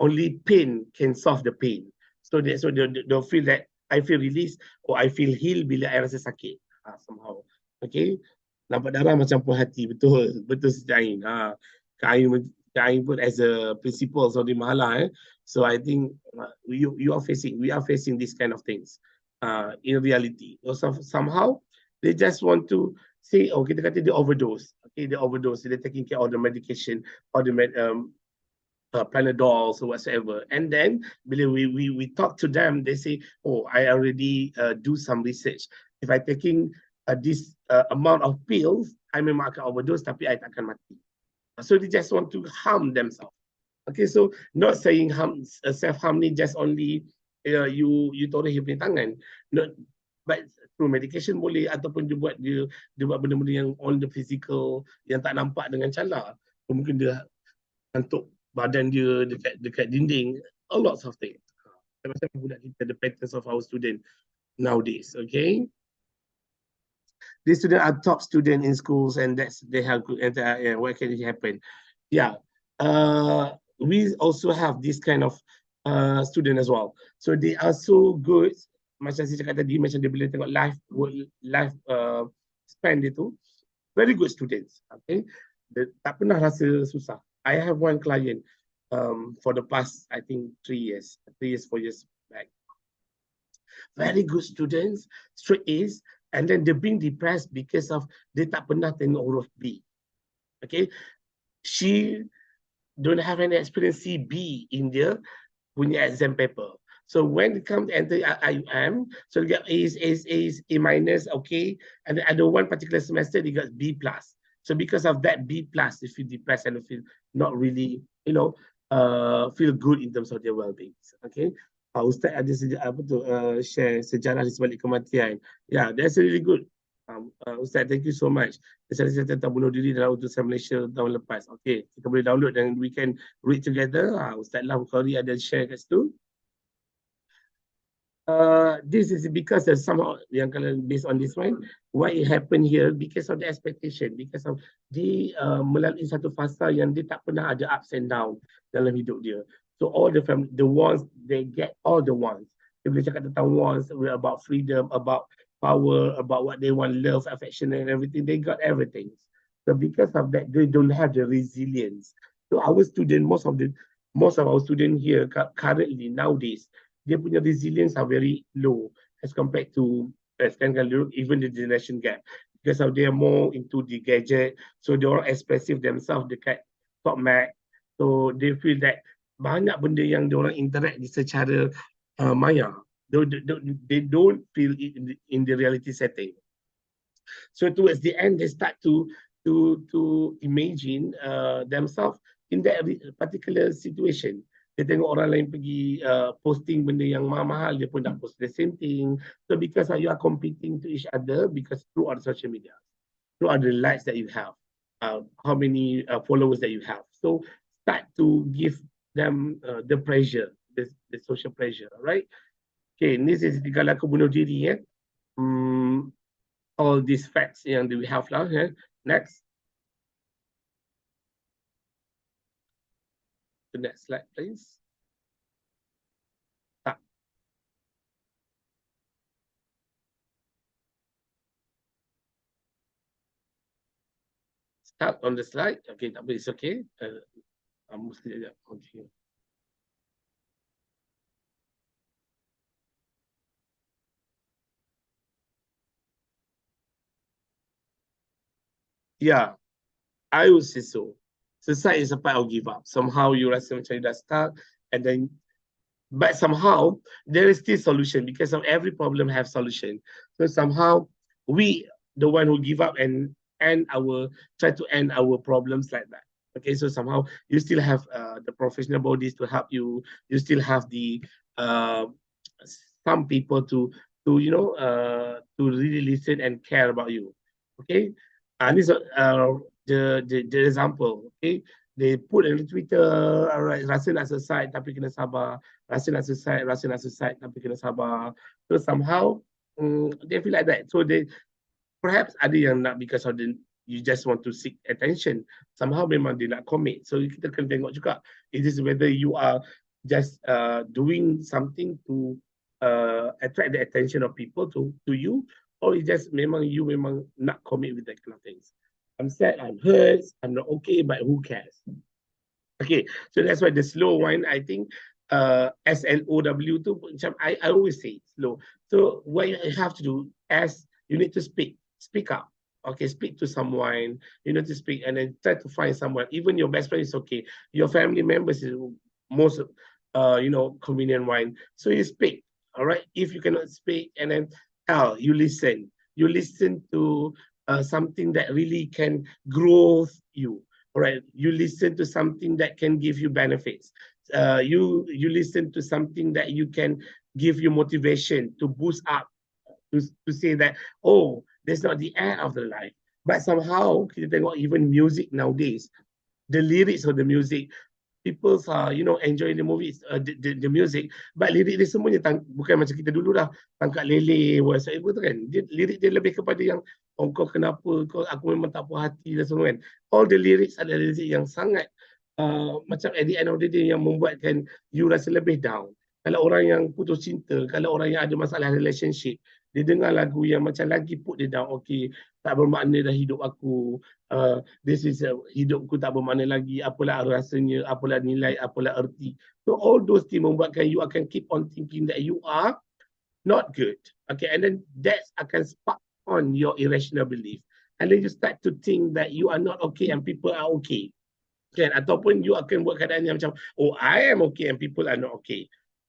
only pain can solve the pain. So they feel that I feel released or I feel healed bila I rasa sakit. Somehow. Okay. Nampak darah macam puas hati. Betul Sejain. Kain pun as a principal so di Mahala. So I think we are facing this kind of things. In reality, also somehow they just want to say, oh, kita kata dia overdose. Okay, they overdose. They're taking care of the medication or the Panadols or whatsoever. And then bila we talk to them, they say, oh, I already do some research. If I taking this amount of pills, I memang akan overdose, tapi I tak akan mati. So they just want to harm themselves. Okay, so not saying self-harm ni just only you toreh dia punya tangan. Not, but through medication boleh, ataupun dia buat benda-benda yang on the physical yang tak nampak dengan cala. So, mungkin dia hantuk badan dia dekat dinding, a lot of things. Macam budak kita, the patterns of our student nowadays. Okay, these students are top student in schools, and they have good. What can it happen? Yeah, we also have this kind of student as well. So they are so good. Macam saya cakap tadi, macam dia boleh tengok life span dia tu, very good students. Okay, tak pernah rasa susah. I have one client for the past, I think 4 years back. Very good students, straight A's, and then they're being depressed because of dia tak pernah tengok huruf B. Okay, she don't have any experience see B in their punya exam paper. So when it comes to enter IUM, so they get A's, A minus, okay, and the other one particular semester they got B plus. So because of that B plus, they feel depressed and they feel not really, feel good in terms of their well-being. Okay, Ustaz ada share sejarah di sebalik kematian. Yeah, that's really good. Ustaz, thank you so much. Saya tentang bunuh diri dalam utusan Malaysia tahun lepas. Okay, kita boleh download dan we can read together. Ustaz Lam Khori ada share kat situ. this is because there's somehow yang kalau based on this one, why it happened here because of the expectation, because of dia melalui satu fasa yang dia tak pernah ada ups and down dalam hidup dia. So all the family, the ones they get all the ones. Dia boleh cakap tentang wants about freedom, about power, about what they want, love, affection, and everything. They got everything. So because of that, they don't have the resilience. So our student, most of our students here currently nowadays, dia punya resilience are very low as compared to even the generation gap, because of they are more into the gadget, so they are expressive themselves dekat top mac, so they feel that banyak benda yang dia orang interact secara maya, they don't feel it in the reality setting. So towards the end, they start to imagine themselves in that particular situation. Dia tengok orang lain pergi posting benda yang mahal-mahal, dia pun nak post the same thing. So because you are competing to each other, because throughout social media, throughout the likes that you have, how many followers that you have. So start to give them the pressure, the social pressure, right? Okay, this is kalau aku bunuh diri, all these facts yang we have lah. Next. The next slide, please. Start on the slide. Okay, but it's okay. Okay. Yeah, I would say so. Suicide is a part of give up. Somehow you rasa macam you dah stuck, and then, but somehow there is still solution, because of every problem have solution. So somehow we, the one who give up and try to end our problems like that. Okay, so somehow you still have the professional bodies to help you. You still have the some people to to really listen and care about you. Okay, and this the example. Okay, they put in Twitter, alright, rasa nak selesai tapi kena sabar, rasa nak selesai tapi kena sabar. So somehow they feel like that. So they perhaps ada yang nak because of the you just want to seek attention. Somehow memang dia nak commit. So kita kena tengok juga, it is whether you are just doing something to attract the attention of people to you, or it just memang you memang nak commit with that kind of things. I'm sad, I'm hurt, I'm not okay, but who cares? Okay, so that's why the slow one, I think, SLOW tu, I always say slow. So what you have to do, you need to speak up. Okay, speak to someone, you need to speak, and then try to find someone. Even your best friend is okay. Your family members is most, convenient one. So you speak, all right? If you cannot speak, and then you listen. You listen to something that really can grow you. All right, you listen to something that can give you benefits. You listen to something that you can give you motivation to boost up, to say that, oh, that's not the end of the life. But somehow, kita tengok even music nowadays, the lyrics of the music, people are, enjoying the movies, the music, but lirik dia semuanya bukan macam kita dulu dah, tangkap lele, whatever tu kan. Lirik dia lebih kepada yang, oh, kau kenapa, aku memang tak puas hati dan semua kan. All the lyrics adalah lirik yang sangat, macam at the end of the day yang membuatkan you rasa lebih down. Kalau orang yang putus cinta, kalau orang yang ada masalah relationship, dia dengar lagu yang macam lagi put dia down, okay, tak bermakna dah hidup aku, this is hidupku tak bermakna lagi, apalah rasanya, apalah nilai, apalah erti. So all those things membuatkan you akan keep on thinking that you are not good. Okay, and then that akan spark on your irrational belief. And then you start to think that you are not okay and people are okay. Kan? Ataupun you akan buat keadaan yang macam, oh, I am okay and people are not okay.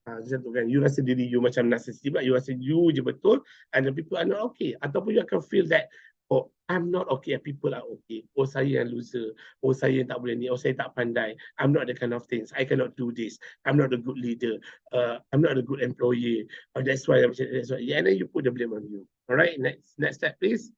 Macam tu kan, you rasa diri you macam narcissistic, you rasa you je betul and the people are not okay. Ataupun you akan feel that, oh, I'm not okay and people are okay. Oh, saya yang loser. Oh, saya yang tak boleh ni. Oh, saya tak pandai. I'm not the kind of things. I cannot do this. I'm not a good leader. I'm not a good employee. That's why. Yeah, and then you put the blame on you. All right, next step, please.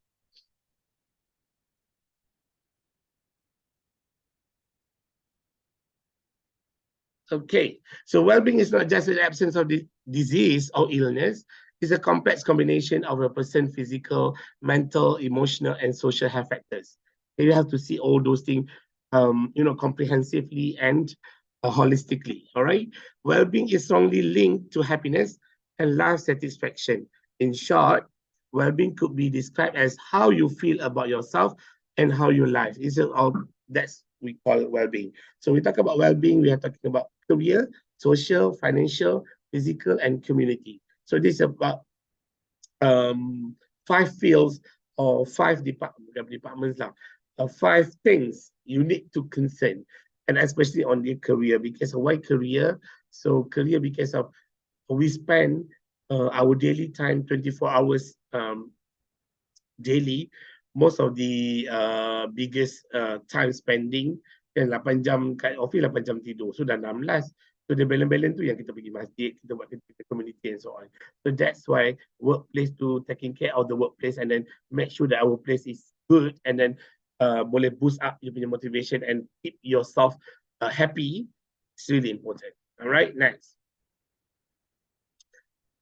Okay, so well-being is not just the absence of disease or illness. It's a complex combination of a person's physical, mental, emotional, and social health factors. You have to see all those things, comprehensively and holistically. All right, well-being is strongly linked to happiness and life satisfaction. In short, well-being could be described as how you feel about yourself and how your life is all. That's we call well-being. So we talk about well-being. We are talking about career, social, financial, physical, and community. So this is about five fields or five departments now, five things you need to concern, and especially on your career. Because of why career? So career because of we spend our daily time 24 hours daily. Most of the biggest time spending kan 8 jam kat office, 8 jam tidur. So dah 16. So the balance tu yang kita pergi masjid, kita buat kita community and so on. So that's why workplace to taking care of the workplace and then make sure that our place is good and then boleh boost up you punya motivation and keep yourself happy. It's really important. All right, next.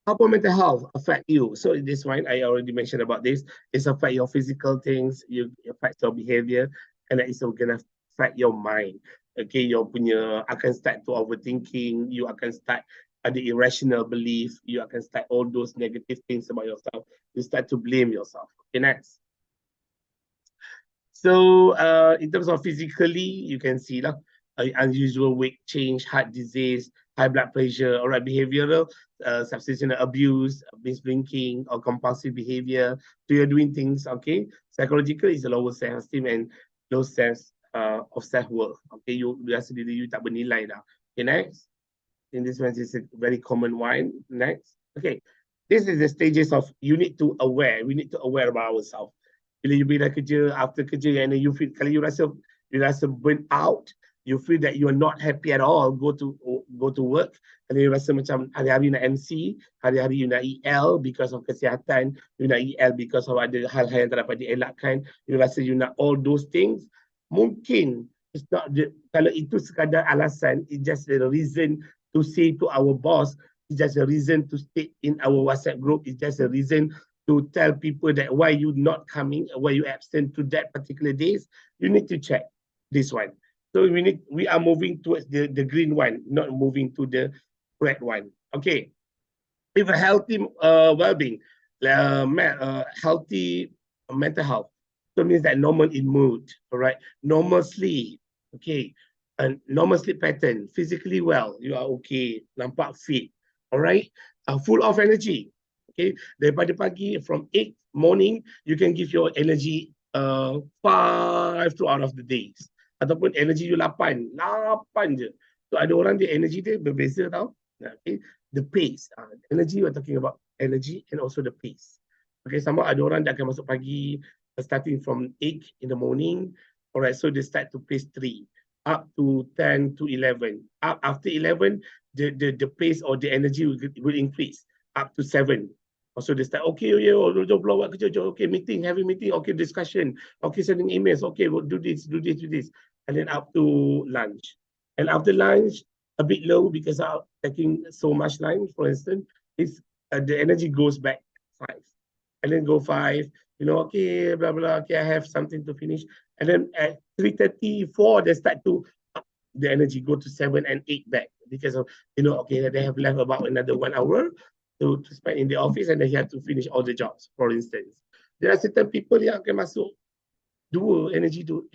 How will mental health affect you? So this one, I already mentioned about this. It's affect your physical things, you affect your behavior, and it's gonna affect your mind. Okay, your punya akan start to overthinking, you akan start ada irrational belief, you akan start all those negative things about yourself. You start to blame yourself. Okay, next. So in terms of physically, you can see lah, unusual weight change, heart disease, high blood pressure, all right, behavioral, substance abuse, binge drinking, or compulsive behavior. So you're doing things, okay? Psychological is a lower self-esteem and low sense of self-worth. Okay, you rasa diri you tak bernilai dah. Okay, next. In this one is a very common one. Next. Okay, this is the stages of you need to aware. We need to aware about ourselves. Bila you bila kerja, after kerja, and then you feel, kalau you rasa burn out, you feel that you are not happy at all, go to work, and then you rasa macam hari-hari nak MC, hari-hari you nak EL because of kesihatan, you nak EL because of ada hal-hal yang tak dapat dielakkan, you rasa you nak all those things, mungkin it's not the, kalau itu sekadar alasan, it's just a reason to say to our boss, it's just a reason to state in our WhatsApp group, it's just a reason to tell people that why you not coming, why you absent to that particular days, you need to check this one. So we are moving towards the green one, not moving to the red one. Okay. With a healthy well-being, healthy mental health, so it means that normal in mood, all right, normal sleep, okay, and normal sleep pattern, physically well, you are okay, nampak fit, all right, full of energy. Okay, daripada pagi from 8 morning, you can give your energy 5 throughout of the days. Ataupun energy you 8 je. So ada orang dia energy dia berbeza tau. Okay, the pace. Energy, we're talking about energy and also the pace. Okay, sama ada orang dia akan masuk pagi starting from 8 in the morning. Alright, so they start to pace 3 up to 10 to 11. Up after 11, the pace or the energy will increase up to 7. So they start, okay, yeah, buat kerja, okay, meeting, having meeting, okay, discussion, okay, sending emails, okay, we'll do this, and then up to lunch. And after lunch, a bit low because of taking so much lunch, for instance, it's, the energy goes back 5. And then go 5, okay, blah, blah, okay, I have something to finish. And then at 3:30, 4, they start to up the energy, go to 7 and 8 back because of, okay, they have left about another 1 hour to spend in the office and then he had to finish all the jobs, for instance. There are certain people yang akan masuk 2, energy 2,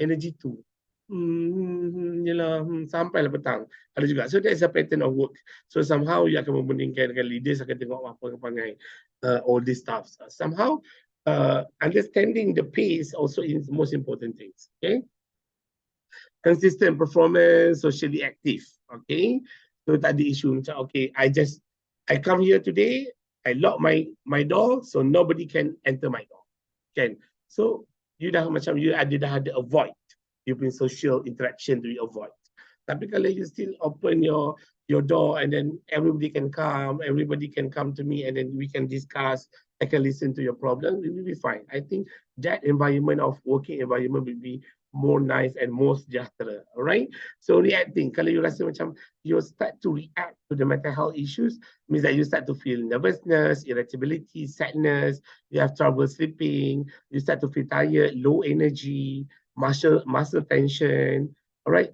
sampailah petang. Ada juga. So that's a pattern of work. So somehow you akan membandingkan dengan leaders akan tengok apa perangai all these stuff. Somehow understanding the pace also is the most important things. Okay. Consistent performance, socially active. Okay. So tak ada isu macam okay, I come here today, I lock my door so nobody can enter my door. Kan? So you dah macam you dah ada avoid you punya social interaction to avoid. Tapi kalau you still open your your door, and then everybody can come to me, and then we can discuss. I can listen to your problem. We will be fine. I think that environment of working environment will be more nice and more sejahtera. All right. So reacting, kalau you rasa macam you start to react to the mental health issues, means that you start to feel nervousness, irritability, sadness, you have trouble sleeping, you start to feel tired, low energy, muscle tension. All right.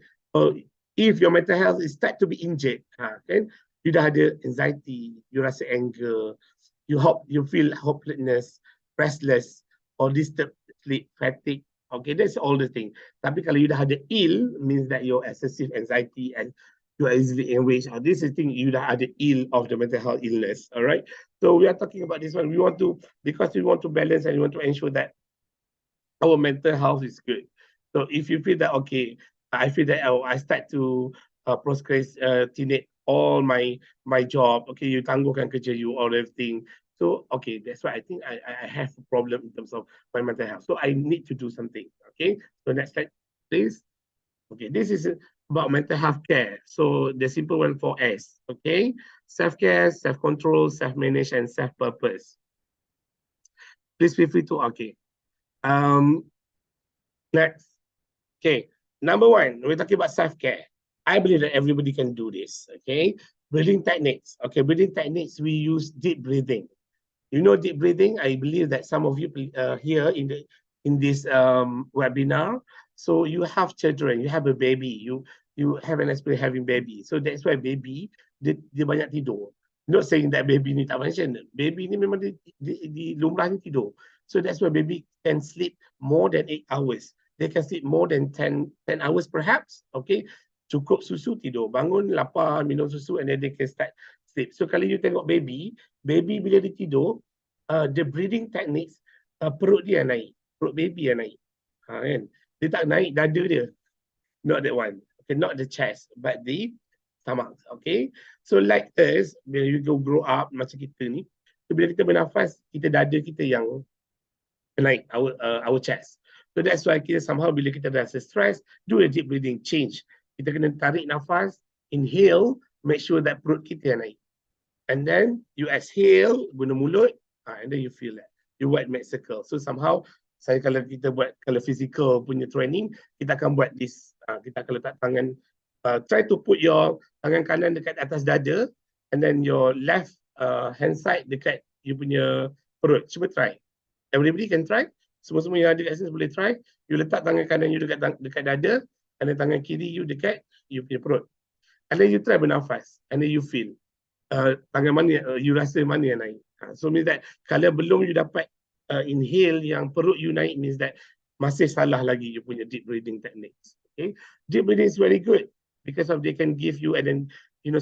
If your mental health is start to be injured, kan, you dah ada anxiety, you rasa anger, you feel hopelessness, restless, or disturbed sleep, fatigue. Okay, that's all the thing. Tapi kalau you dah ada ill, means that your excessive anxiety and you are easily enraged. This is the thing, you dah ada ill of the mental health illness. All right. So we are talking about this one. We want to, because we want to balance and we want to ensure that our mental health is good. So if you feel that, okay, I feel that I start to procrastinate all my job, okay, you tangguhkan kerja you, all everything. So, okay, that's why I think I have a problem in terms of my mental health. So I need to do something, okay? So next slide, please. Okay, this is about mental health care. So the simple one for S, okay? Self-care, self-control, self-manage, and self-purpose. Please feel free to, okay. Next. Okay, number one, we're talking about self-care. I believe that everybody can do this, okay? Breathing techniques. Okay, breathing techniques, we use deep breathing. You know deep breathing? I believe that some of you here in this webinar, so you have children, you have a baby, you have an experience having baby. So that's why baby, dia banyak tidur. Not saying that baby ni tak function. Baby ni memang di lumrahnya tidur. So that's why baby can sleep more than 8 hours. They can sleep more than 10 hours perhaps. Okay, cukup susu tidur. Bangun, lapar, minum susu, and then they can start sleep. So kalau you tengok baby bila dia tidur, the breathing techniques, perut dia naik. Perut baby yang naik. Kan? Dia tak naik dada dia. Not that one. Okay, not the chest, but the stomach. Okay. So like us, bila you grow up, macam kita ni, so bila kita bernafas, kita dada kita yang naik, our chest. So that's why kita somehow bila kita rasa stress, do a deep breathing, change. Kita kena tarik nafas, inhale, make sure that perut kita naik. And then you exhale, guna mulut, and then you feel that. You buat mat circle. So somehow, kalau kita buat, kalau physical punya training, kita akan buat this. Kita akan letak tangan, try to put your tangan kanan dekat atas dada, and then your left hand side dekat you punya perut. Cuba try. Everybody can try. Semua-semua yang ada kat sini boleh try. You letak tangan kanan you dekat dada, and then tangan kiri you dekat you punya perut. And then you try bernafas, and then you feel. Tangan mana, you rasa mana yang naik. So means that kalau belum you dapat inhale yang perut you naik, means that masih salah lagi you punya deep breathing techniques. Okay, deep breathing is very good because of they can give you and then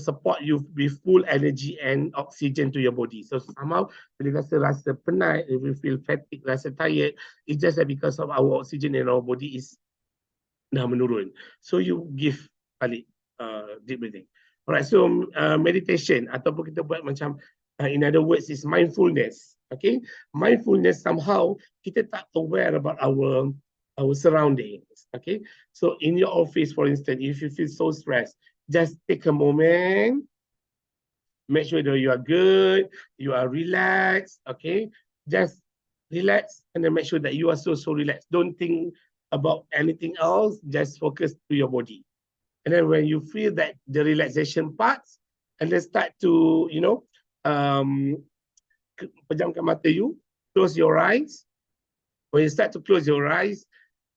support you with full energy and oxygen to your body. So somehow bila rasa penat, if you feel fatigue, rasa tired, it's just that because of our oxygen in our body is dah menurun. So you give balik deep breathing. Alright, so meditation ataupun kita buat macam in other words is mindfulness. Okay, mindfulness somehow kita tak aware about our surroundings. Okay, so in your office, for instance, if you feel so stressed, just take a moment, make sure that you are good, you are relaxed. Okay, just relax and then make sure that you are so relaxed. Don't think about anything else, just focus to your body. And then when you feel that the relaxation parts, and then start to, pejamkan mata you, close your eyes. When you start to close your eyes,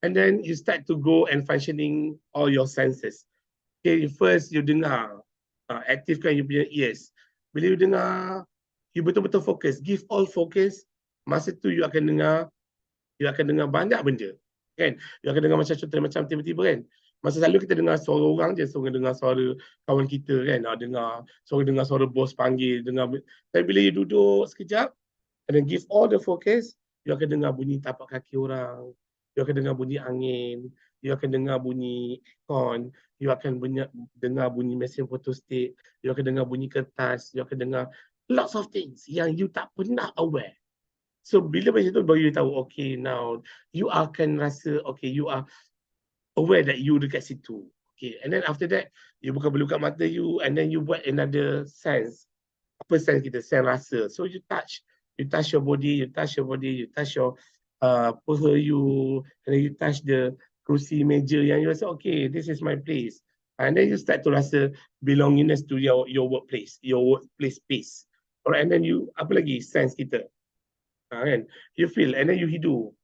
and then you start to go and functioning all your senses. Okay, first you dengar, aktifkan you punya ears. Bila you dengar, you betul-betul fokus, give all focus. Masa tu you akan dengar banyak benda. Kan? You akan dengar macam contoh macam tiba-tiba kan. Masa selalu kita dengar suara orang je, so dengar suara kawan kita kan, dengar suara bos panggil, tapi bila you duduk sekejap, and then give all the focus, you akan dengar bunyi tapak kaki orang, you akan dengar bunyi angin, you akan dengar bunyi aircon, you akan dengar bunyi mesin fotostat, you akan dengar bunyi kertas, you akan dengar lots of things yang you tak pernah aware. So bila macam tu, baru you tahu, okay, now you akan rasa, okay, you are aware that you dekat situ. Okay, and then after that, you buka mata you, and then you buat another sense. Apa sense kita? Sense rasa. So you touch your body, you touch your paha you, and then you touch the kerusi meja yang you rasa, okay, this is my place. And then you start to rasa belongingness to your workplace, your workplace space. Alright, and then you, apa lagi sense kita? Kan? You feel, and then you hidup.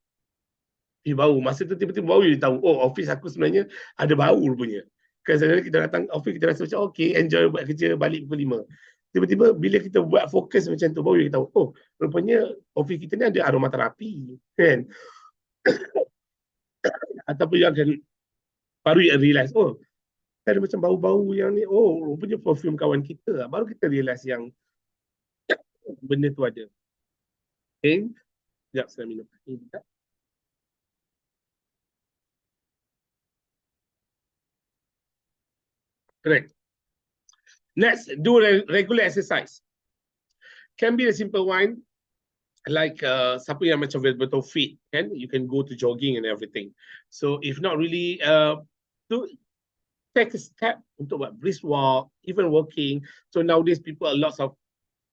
Bau. Masa tu tiba-tiba bau, you tahu, oh, office aku sebenarnya ada bau rupanya. Kadang-kadang kita datang office, kita rasa macam, okay, enjoy buat kerja, balik pukul 5. Tiba-tiba bila kita buat fokus macam tu, baru kita tahu, oh, rupanya office kita ni ada aromaterapi, kan? Ataupun yang akan, baru you realize, oh, ada macam bau-bau yang ni, oh, rupanya perfume kawan kita. Baru kita realize yang benda tu ada. Okay? Sekejap, saya minum. Correct. Next, do regular exercise. Can be a simple one, like siapa yang macam betul-betul fit, kan? You can go to jogging and everything. So if not really, take a step untuk buat brisk walk, even walking. So nowadays people, lots of,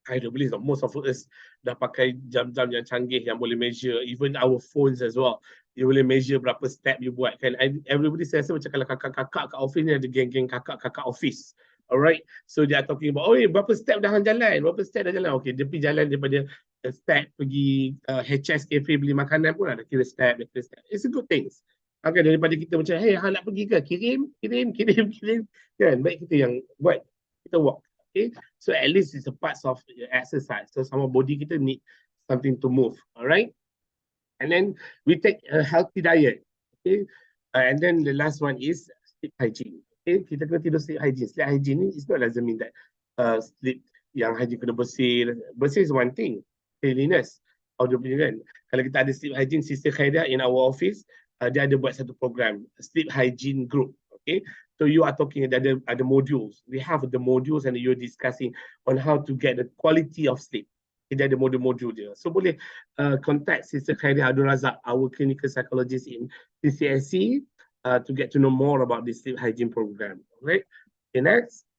I don't believe most of us dah pakai jam-jam yang canggih yang boleh measure, even our phones as well. You boleh measure berapa step you buat, kan? Everybody saya rasa macam kalau kakak-kakak kat office ni ada geng-geng kakak-kakak office. Alright, so they are talking about, oh, berapa step dah jalan, berapa step dah jalan. Okay, dia pergi jalan daripada step pergi HS cafe beli makanan pun ada kira step, It's a good things. Okay, daripada kita macam, hey, hang nak pergi ke? Kirim. Kan, baik kita yang buat, kita walk. Okay, so at least it's a part of exercise. So sama body kita need something to move. Alright, and then we take a healthy diet. Okay, and then the last one is sleep hygiene. Okay, kita kena tidur sleep hygiene. Sleep hygiene ni is not doesn't mean that sleep yang hygiene kena bersih. Bersih is one thing. Cleanliness. Kan? Kalau kita ada sleep hygiene, Sister Khairah in our office, dia ada buat satu program, sleep hygiene group. Okay, so you are talking ada modules. We have the modules and you're discussing on how to get the quality of sleep. Dia ada modul-modul dia. So boleh contact Sister Khairah Abdul Razak, our clinical psychologist in CCSC, to get to know more about this sleep hygiene program. Right? Okay, next.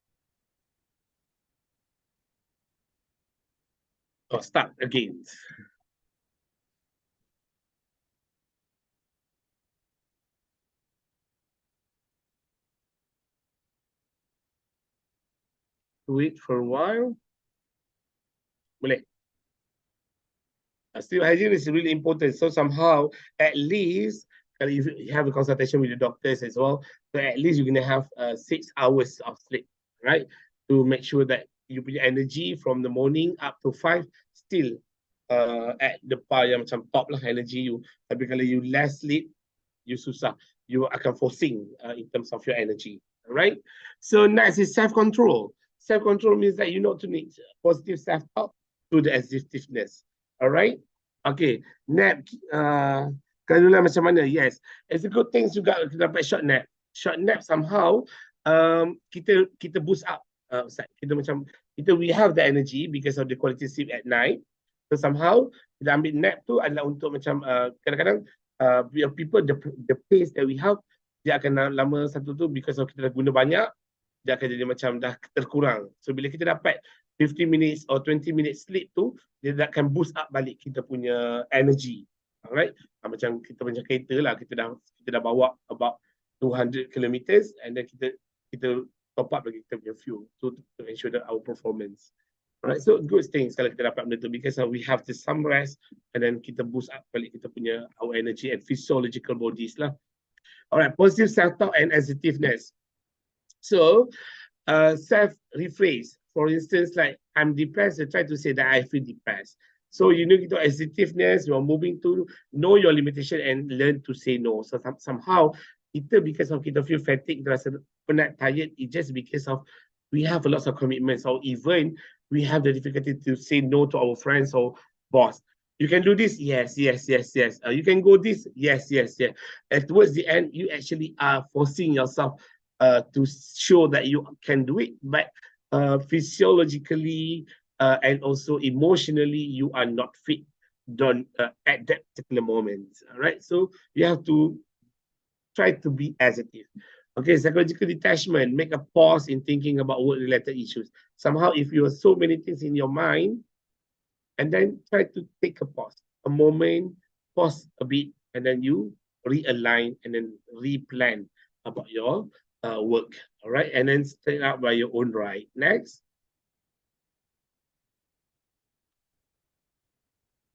Oh, start again. Wait for a while. Boleh. Sleep hygiene is really important. So somehow, at least, if you have a consultation with the doctors as well, so at least you're going to have 6 hours of sleep, right? To make sure that you punya energy from the morning up to 5 still at the par yang macam top lah energy you. Tapi kalau you less sleep, you susah. You akan forcing in terms of your energy, right? So next is self-control. Self-control means that you know to need positive self-talk to the assertiveness. Alright, okay. Nap, kalau macam mana? Yes, it's a good thing juga kita dapat short nap. Short nap somehow kita boost up. We have the energy because of the quality sleep at night. So somehow kita ambil nap tu adalah untuk macam kadang-kadang people the pace that we have dia akan lama satu tu because of kita dah guna banyak, dia akan jadi macam dah terkurang. So bila kita dapat 15 minutes or 20 minutes sleep tu, dia akan boost up balik kita punya energy. Alright, macam kita punya kereta lah, kita dah bawa about 200 kilometers and then kita top up lagi kita punya fuel to ensure that our performance. Alright, so good things kalau kita dapat benda tu because we have the some rest and then kita boost up balik kita punya our energy and physiological bodies lah. Alright, positive self-talk and assertiveness. So, self-rephrase. For instance, like, I'm depressed, I try to say that I feel depressed. So, you know, assertiveness, you're moving to know your limitation and learn to say no. So, somehow, because of kita feel fatigued, rasa penat, tired, it's just because of we have a lot of commitments or even we have the difficulty to say no to our friends or boss. You can do this, yes. You can go this, yes. And towards the end, you actually are forcing yourself to show that you can do it, but physiologically and also emotionally, you are not fit at that particular moment. All right, so you have to try to be assertive. Okay, psychological detachment, make a pause in thinking about work-related issues. Somehow, if you have so many things in your mind, and then try to take a pause, a moment, pause a bit, and then you realign and then replan about your work. All right, and then stay out by your own right. Next,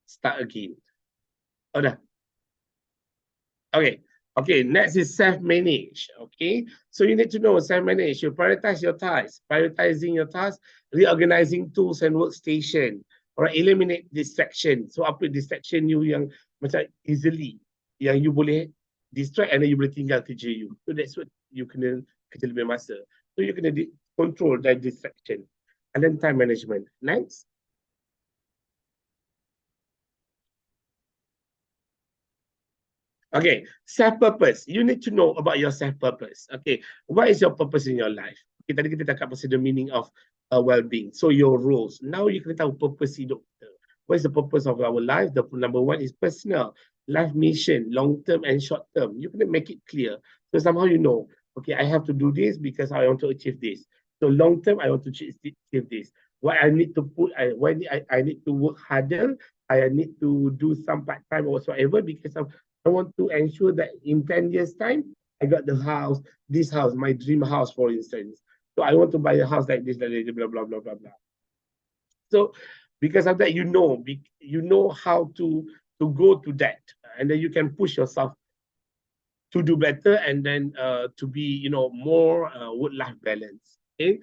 start again. Oh, dah. Okay. Okay, next is self-manage. Okay, so you need to know self-manage. You prioritize your tasks, prioritizing your tasks, reorganizing tools and workstation. Alright, eliminate distraction. So apa distraction you yang macam easily, yang you boleh distract and then you boleh tinggal kerja you. So that's what you kena kerja lebih masa. So you kena control that distraction. And then time management. Next. Okay, self-purpose. You need to know about your self-purpose. Okay, what is your purpose in your life? Okay, tadi kita cakap pasal the meaning of well-being. So your roles. Now you kena tahu purpose hidup kita. What is the purpose of our life? The number one is personal, life mission, long-term and short-term. You kena make it clear. So somehow you know, okay, I have to do this because I want to achieve this. So long-term, I want to achieve this. What I need to put, I need to work harder. I need to do some part-time or whatsoever because I want to ensure that in 10 years' time, I got the house, this house, my dream house, for instance. So I want to buy a house like this, blah, blah, blah, blah, blah, blah. So because of that, you know how to go to that. And then you can push yourself to do better and then to be, more work-life balance. Okay.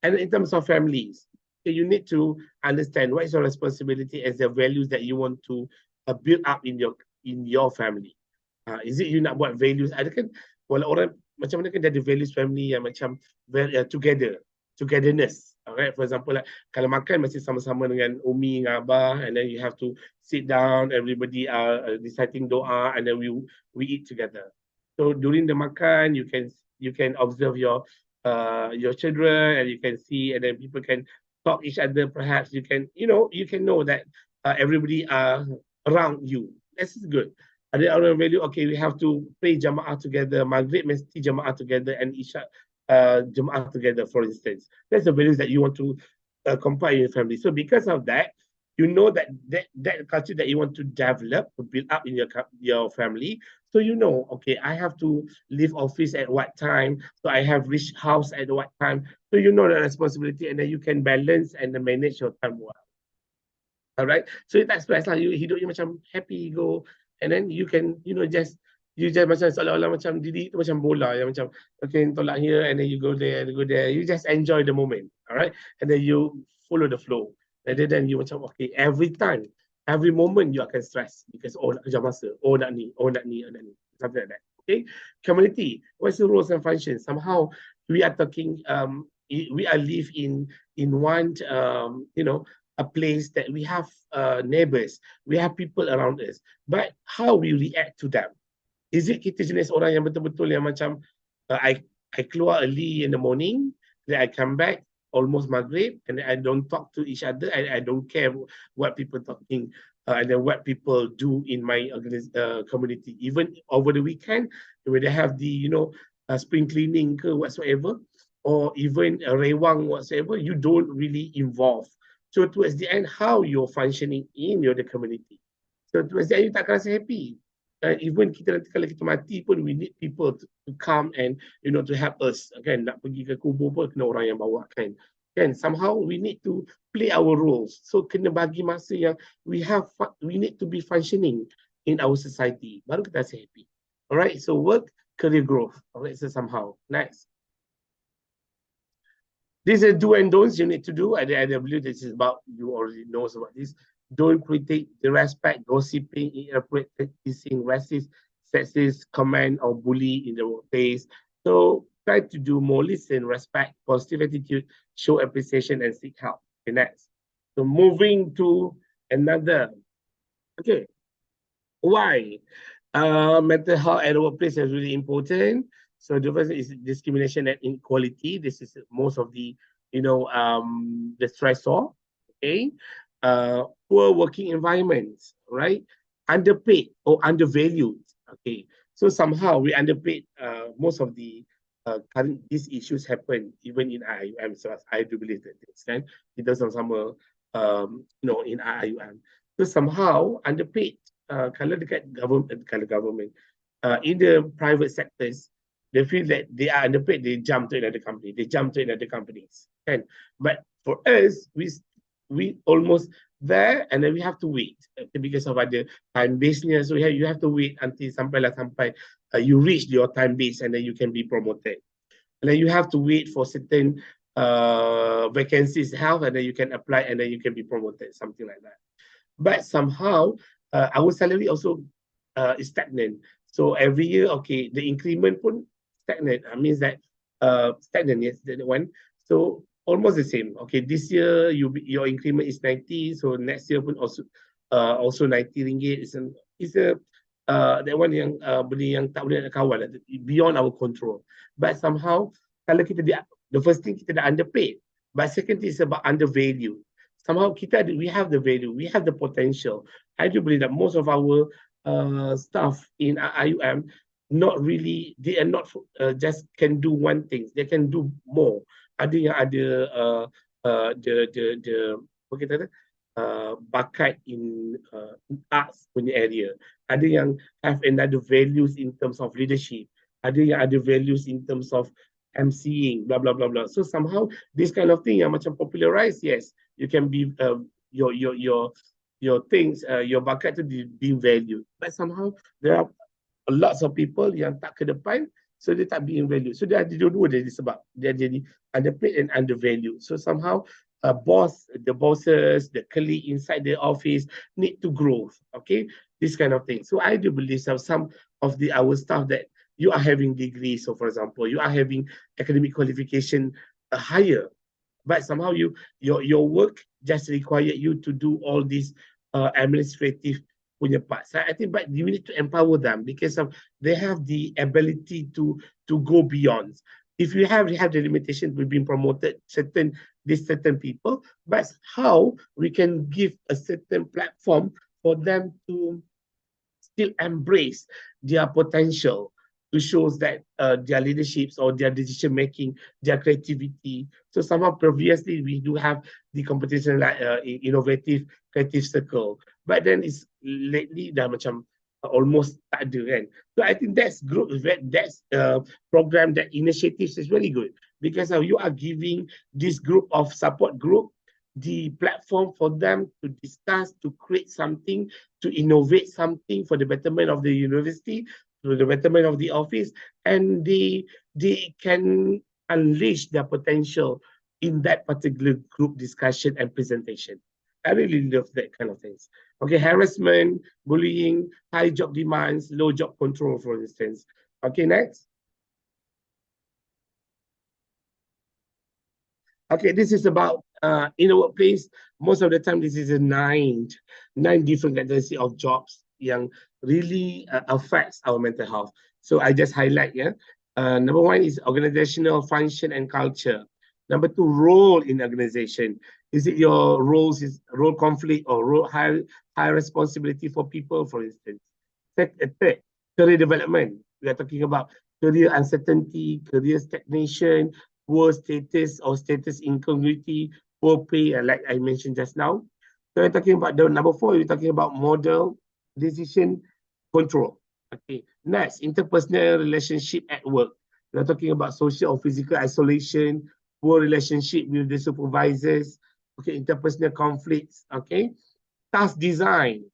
And in terms of families, okay, you need to understand what is your responsibility as the values that you want to build up in your family. Is it you nak buat values? Ada kan, walau orang macam mana kan dia ada values family yang macam togetherness. Alright, for example, like, kalau makan masih sama-sama dengan umi dengan abah, and then you have to sit down, everybody are reciting doa, and then we eat together. So during the makan, you can observe your children, and you can see, and then people can talk each other. Perhaps you can know that everybody are around you. This is good. Ada orang value, okay, we have to pray jamaah together, maghrib mesti jamaah together, and isya jamaah together, for instance. That's the values that you want to compile in your family. So because of that, you know that culture that you want to develop, to build up in your family. So you know, okay, I have to leave office at what time, so I have reached house at what time. So you know the responsibility, and then you can balance and manage your time well. Alright, so tak stress lah, hidup you macam happy go, and then you can just macam seolah-olah macam diri tu macam bola yang macam okay, tolak here and then you go there, you just enjoy the moment. Alright, and then you follow the flow rather than you macam okay, every time, every moment you akan stress because nak kejar masa, nak ni, nak ni, something like that. Okay, community, what's the roles and functions? Somehow we are talking, we are live in one a place that we have neighbors, we have people around us, but how we react to them. Is it kita jenis orang yang betul-betul yang macam I keluar early in the morning, then I come back almost maghrib, and I don't talk to each other, I don't care what people talking, and then what people do in my community. Even over the weekend, when they have the spring cleaning whatsoever, or even a rewang whatsoever, you don't really involve. So towards the end, how you're functioning in the community. So towards the end, you tak rasa happy. Even kita nanti kalau kita mati pun, we need people to come and to help us. Kan, nak pergi ke kubur pun kena orang yang bawa kan. Somehow we need to play our roles. So kena bagi masa yang we need to be functioning in our society. Baru kita rasa happy. Alright, so work, career growth. Alright, so somehow. Next. These are do and don'ts you need to do at the IW. This is about, you already know about this. Don't critique, disrespect, gossiping, inappropriate, teasing, racist, sexist, comment, or bully in the workplace. So try to do more, listen, respect, positive attitude, show appreciation, and seek help. Okay, next. So moving to another. Okay. Why? Mental health at the workplace is really important. So the first is discrimination and inequality. This is most of the, the stressor. Okay. Poor working environments, right? Underpaid or undervalued. Okay. So somehow we underpaid most of the current these issues happen even in IUM. So I do believe that things kan kita sama-sama in IUM. So somehow underpaid kalau dekat government in the private sectors, they feel that they are underpaid, they jump to another company, they jump to another companies. Kan? But for us, we almost there and then we have to wait because of other time base-nya. So you have to wait until sampai you reach your time base and then you can be promoted. And then you have to wait for certain vacancies have and then you can apply and then you can be promoted, something like that. But somehow our salary also is stagnant. So every year, okay, the increment pun stagnant. Means that stagnant, yes, that one. So almost the same. Okay, this year your increment is 90, so next year pun also 90 ringgit. It's a that one yang benda yang tak boleh nak kawal, beyond our control. But somehow kalau kita the first thing kita dah underpaid, but second thing is about undervalued. Somehow we have the value, we have the potential. I do believe that most of our staff in IUM they are not just can do one thing, they can do more. Ada yang ada apa kita bakat in arts punya area. Ada yang have another values in terms of leadership. Ada yang ada values in terms of MCing, blah blah blah blah. So somehow this kind of thing yang macam popularized, yes, you can be your things, your bakat to being valued. But somehow there are lots of people yang tak ke depan, so dia tak being valued. So dia ada dua-dua dia sebab dia jadi underpaid and undervalued. So somehow the bosses, the colleague inside the office need to grow. Okay, this kind of thing. So I do believe some of our staff that you are having degrees. So for example, you are having academic qualification higher, but somehow your work just require you to do all these administrative punya parts. I think, but you need to empower them because they have the ability to go beyond. If you have the limitation, we've been promoted certain people, but how we can give a certain platform for them to still embrace their potential, to show that their leaderships or their decision making, their creativity. So somehow previously we do have the competition like innovative creative circle, but then it's lately dah macam almost tak ada kan. So I think that's program, that initiatives is really good because you are giving this group of support group the platform for them to discuss, to create something, to innovate something for the betterment of the university, to the betterment of the office, and they can unleash their potential in that particular group discussion and presentation. I really love that kind of things. Okay, harassment, bullying, high job demands, low job control, for instance. Okay, next. Okay, this is about in a workplace. Most of the time, this is a nine different categories of jobs yang really affects our mental health. So I just highlight, yeah. Number one is organizational function and culture. Number two, role in organization. Is it your role conflict or high responsibility for people, for instance? Third, career development. We are talking about career uncertainty, career stagnation, poor status or status incongruity, poor pay, like I mentioned just now. So we're talking about the number four, we're talking about model decision control. Okay, next, interpersonal relationship at work. We're talking about social or physical isolation, poor relationship with the supervisors, okay, interpersonal conflicts, okay, task design,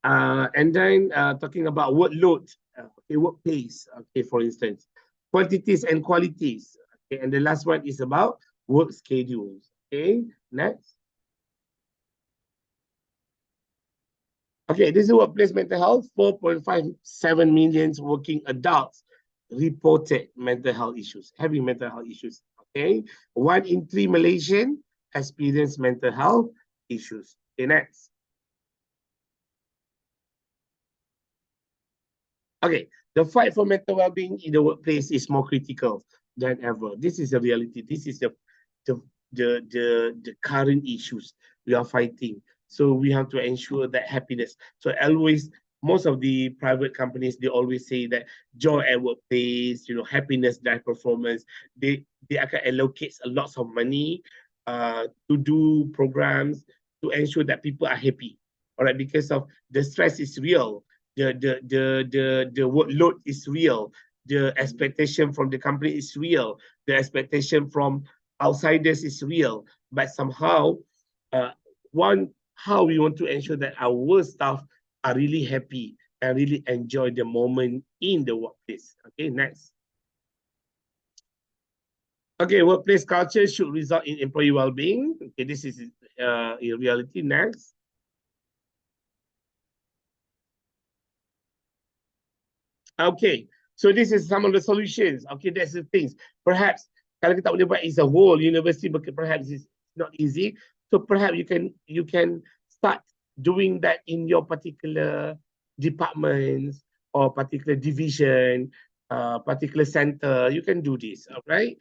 and then talking about workload, okay, workplace, okay, for instance, quantities and qualities, okay, and the last one is about work schedules. Okay, next. Okay, this is workplace mental health. 4.57 million working adults reported mental health issues, having mental health issues. Okay, 1 in 3 Malaysian experience mental health issues. Okay, next. Okay, the fight for mental well-being in the workplace is more critical than ever. This is the reality. This is the current issues we are fighting. So we have to ensure that happiness. So always most of the private companies, they always say that joy at workplace, happiness drive performance. They akan allocate a lots of money to do programs to ensure that people are happy. All right, because of the stress is real, the workload is real, the expectation from the company is real, the expectation from outsiders is real. But somehow, uh, how we want to ensure that our staff are really happy and really enjoy the moment in the workplace. Okay, next. Okay, workplace culture should result in employee well-being. Okay, this is in reality. Next. Okay, so this is some of the solutions. Okay, that's the things. Perhaps kalau kita boleh buat is a whole university, perhaps it's not easy. So perhaps you can start doing that in your particular departments or particular division, particular center. You can do this. All right.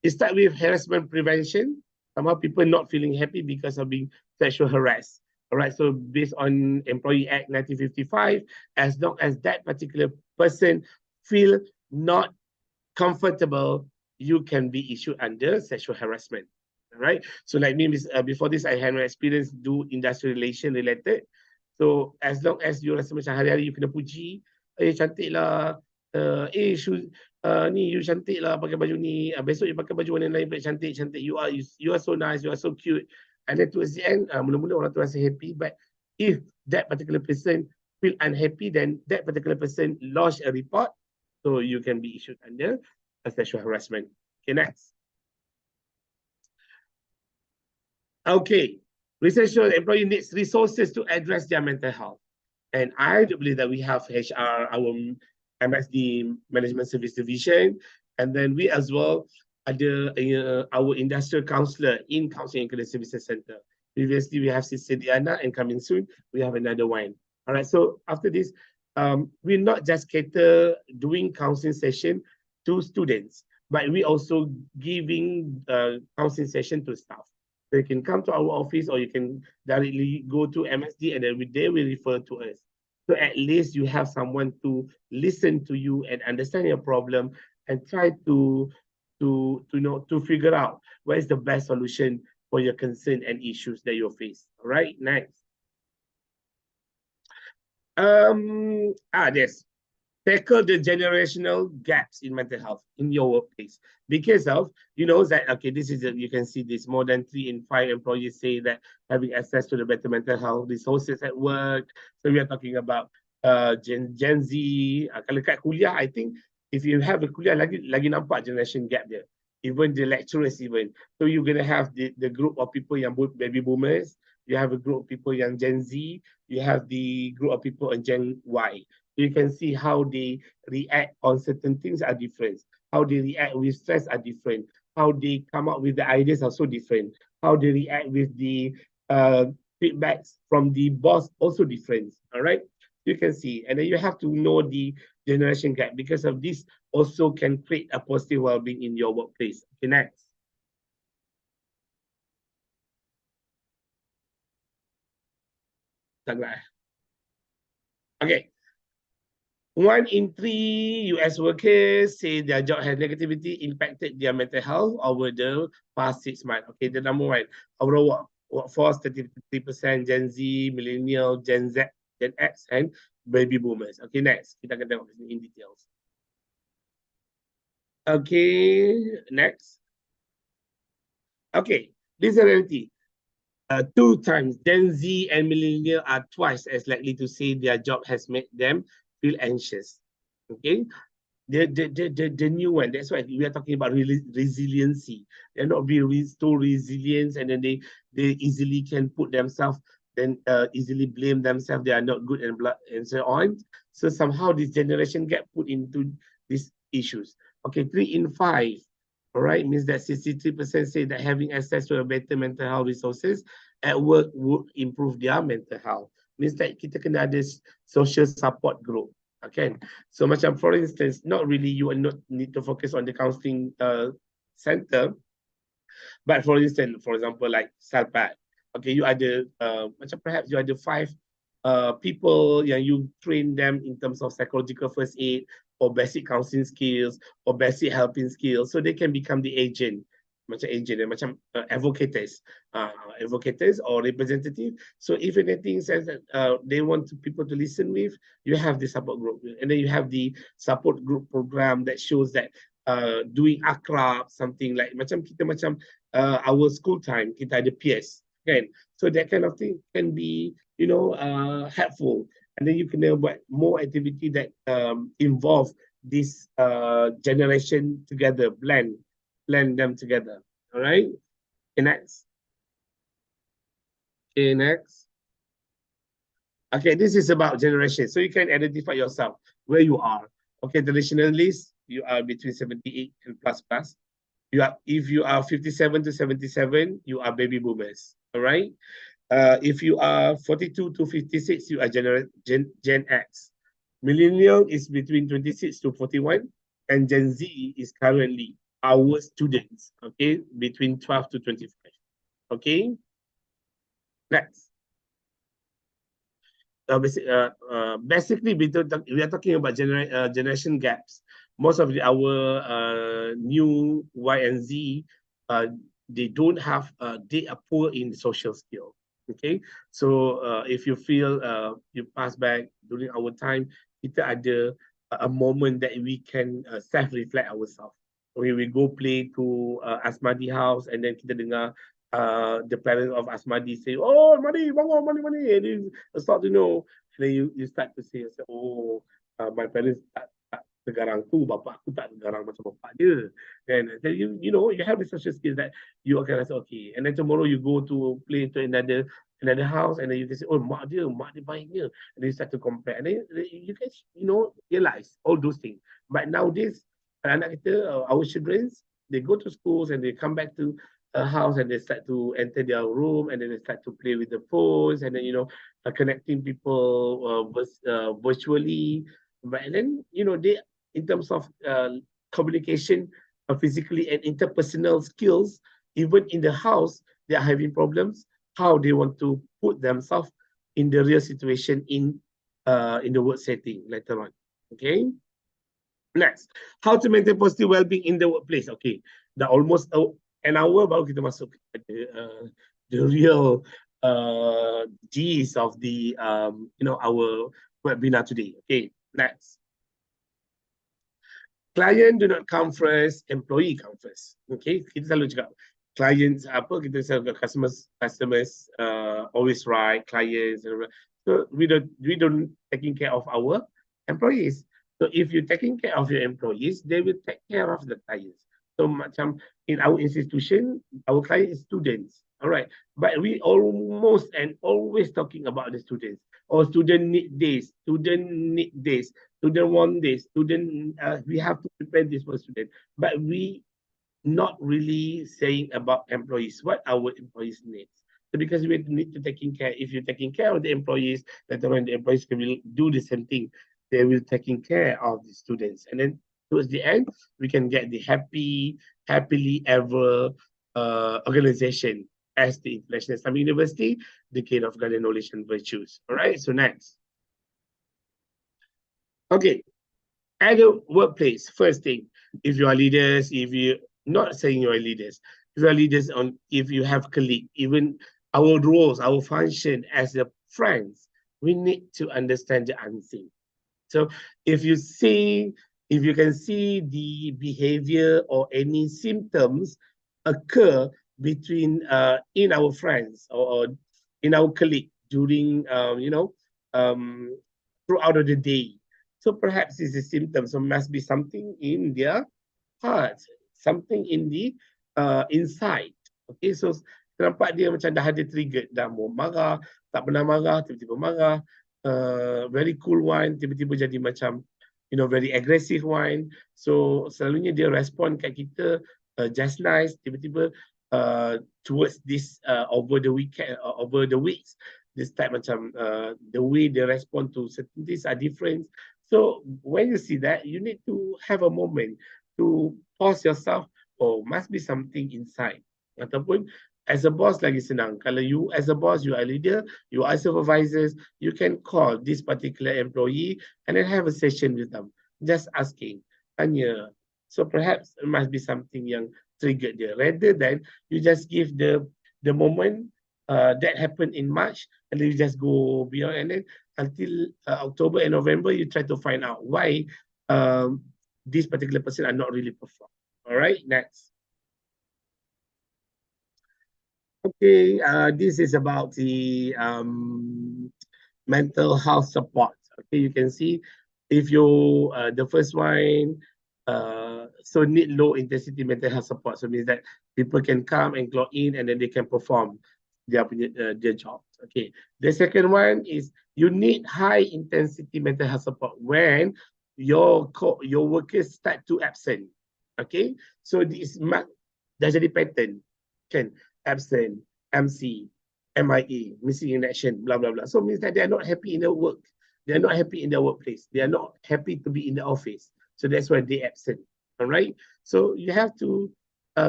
It start with harassment prevention. Somehow people not feeling happy because of being sexual harassed. All right, so based on Employee Act 1955, as long as that particular person feel not comfortable, you can be issued under sexual harassment. All right, so like me, before this, I had my experience do industrial relation related. So as long as you rasa macam hari-hari you kena puji, cantik lah, ni you cantik lah pakai baju ni, besok you pakai baju warna lain cantik, cantik, you are so nice, you are so cute. And then towards the end, mula-mula orang tu rasa happy, but if that particular person feel unhappy, then that particular person lodge a report, so you can be issued under a sexual harassment. Okay, next. Okay, research shows employee needs resources to address their mental health. And I do believe that we have HR, our MSD, Management Service Division, and then we as well ada our industrial counselor in Counseling and Career Services Center. Previously, we have Sejahtera, and coming soon, we have another one. All right, so after this, we're not just doing counseling session to students, but we also giving counseling session to staff. So you can come to our office or you can directly go to MSD and then they will refer to us. So at least you have someone to listen to you and understand your problem and try to figure out what is the best solution for your concern and issues that you face. All right, next. Yes. Tackle the generational gaps in mental health in your workplace because of that. Okay, this is you can see this more than 3 in 5 employees say that having access to the better mental health resources at work. So we are talking about Gen Z. Kalau kat kuliah, I think if you have a kuliah lagi nampak generation gap there. Even the lecturers even. So you're gonna have the group of people yang baby boomers. You have a group of people yang Gen Z. You have the group of people in Gen Y. You can see how they react on certain things are different. How they react with stress are different. How they come up with the ideas are so different. How they react with the feedbacks from the boss also different. All right, you can see, and then you have to know the generation gap because of this also can create a positive well-being in your workplace. Okay, next. Okay. 1 in 3 US workers say their job has negatively impacted their mental health over the past 6 months. Okay, the number one, overall workforce, 33% Gen Z, Millennial, Gen Z, Gen X, and Baby Boomers. Okay, next. Kita akan tengok in details. Okay, next. Okay, this is a reality. 2 times Gen Z and Millennial are twice as likely to say their job has made them feel anxious. Okay, the new one. That's why we are talking about resiliency. They're not being so resilient, and then they easily can put themselves, then easily blame themselves. They are not good and so on. So somehow this generation get put into these issues. Okay, 3 in 5. All right, means that 63% say that having access to a better mental health resources at work would improve their mental health. Means that kita kena ada social support group. Okay, so macam for instance, not really you will not need to focus on the counseling center, but for instance, for example, like Salpat. Okay, you ada macam perhaps you ada 5 people yang you train them in terms of psychological first aid or basic counseling skills or basic helping skills, so they can become the agent, macam agent dan macam advocates or representative. So if anything says that they want people to listen with, you have the support group, and then you have the support group program that shows that doing akrab, something like macam kita macam our school time kita ada peers kan, so that kind of thing can be helpful. And then you can buat more activity that involve this generation together, blend them together. All right. Okay, next. Okay, next. Okay, this is about generation. So you can identify yourself where you are. Okay, traditionalist, you are between 78 and plus. If you are 57 to 77, you are baby boomers. All right. If you are 42 to 56, you are Gen X. Millennial is between 26 to 41, and Gen Z is currently our students, okay, between 12 to 25. Okay, next. Basically, we are talking about generation gaps. Most of our new Y and Z, they don't have, they are poor in social skill. Okay, so if you feel you pass back during our time, kita ada a moment that we can self-reflect ourselves. We go play to Asmadi house, and then kita dengar the parents of Asmadi say, "Oh, money, bangun, money," and you start to know. And then you start to say, "Oh, my parents tak segarang tu, bapa aku tak segarang macam bapa dia." And then you have the social skills that you akan rasa okay. And then tomorrow you go to play to another house, and then you can say, "Oh, mak dia baiknya." And then you start to compare, and then you can realize all those things. But nowadays, anak kita, our children, they go to schools and they come back to a house, and they start to enter their room, and then they start to play with the phones, and then connecting people virtually. But and then they, in terms of communication, physically and interpersonal skills, even in the house, they are having problems. How they want to put themselves in the real situation in the work setting later on. Okay. Next, how to maintain positive well-being in the workplace. Okay, dah almost an hour baru kita masuk the real G's of the our webinar today. Okay, next. Client do not come first, employee come first. Okay, kita selalu cakap clients apa, kita selalu customers always right, clients. So we don't taking care of our employees. So if you're taking care of your employees, they will take care of the clients. So macam in our institution, our client is students. All right, but we almost and always talking about the students. Or student need this, student need this, student want this, student we have to prepare this for student. But we not really saying about employees, what our employees need. So because we need to taking care, if you're taking care of the employees, later on the employees will do the same thing. They will taking care of the students. And then towards the end, we can get the happily ever organization as the International Islamic University, Decade of Guardian Knowledge and Virtues. All right, so next. Okay, at the workplace, first thing, if you are leaders, if you not saying you are leaders, if you are leaders if you have colleagues, even our roles, our function as a friends, we need to understand the unseen. So if you can see the behavior or any symptoms occur between in our friends or in our colleague during throughout the day. So perhaps it's a symptom. So must be something in their heart, something in the inside. Okay, so nampak dia macam dah ada trigger, dah mau marah, tak pernah marah, tiba-tiba marah, very cool one, tiba-tiba jadi macam very aggressive one. So selalunya dia respond kat kita just nice, tiba-tiba towards this over the weekend, over the weeks, this type macam the way they respond to certain things are different. So when you see that, you need to have a moment to pause yourself. Oh, must be something inside. Ataupun As a boss lagi senang. Kalau you as a boss, you are a leader, you are supervisors, you can call this particular employee and then have a session with them. Just asking, tanya. So perhaps it must be something yang triggered dia. Rather than you just give the moment that happened in March and then you just go beyond and then until October and November, you try to find out why this particular person are not really performed. All right, next. Okay, this is about the mental health support. Okay, you can see if you the first one so need low intensity mental health support. So means that people can come and clock in and then they can perform their job. Okay, the second one is you need high intensity mental health support when your workers start to absent. Okay, so this dah jadi pattern kan, absent, MC, MIA, missing in action, blah, blah, blah. So it means that they are not happy in their work. They are not happy in their workplace. They are not happy to be in the office. So that's why they absent. All right. So you have to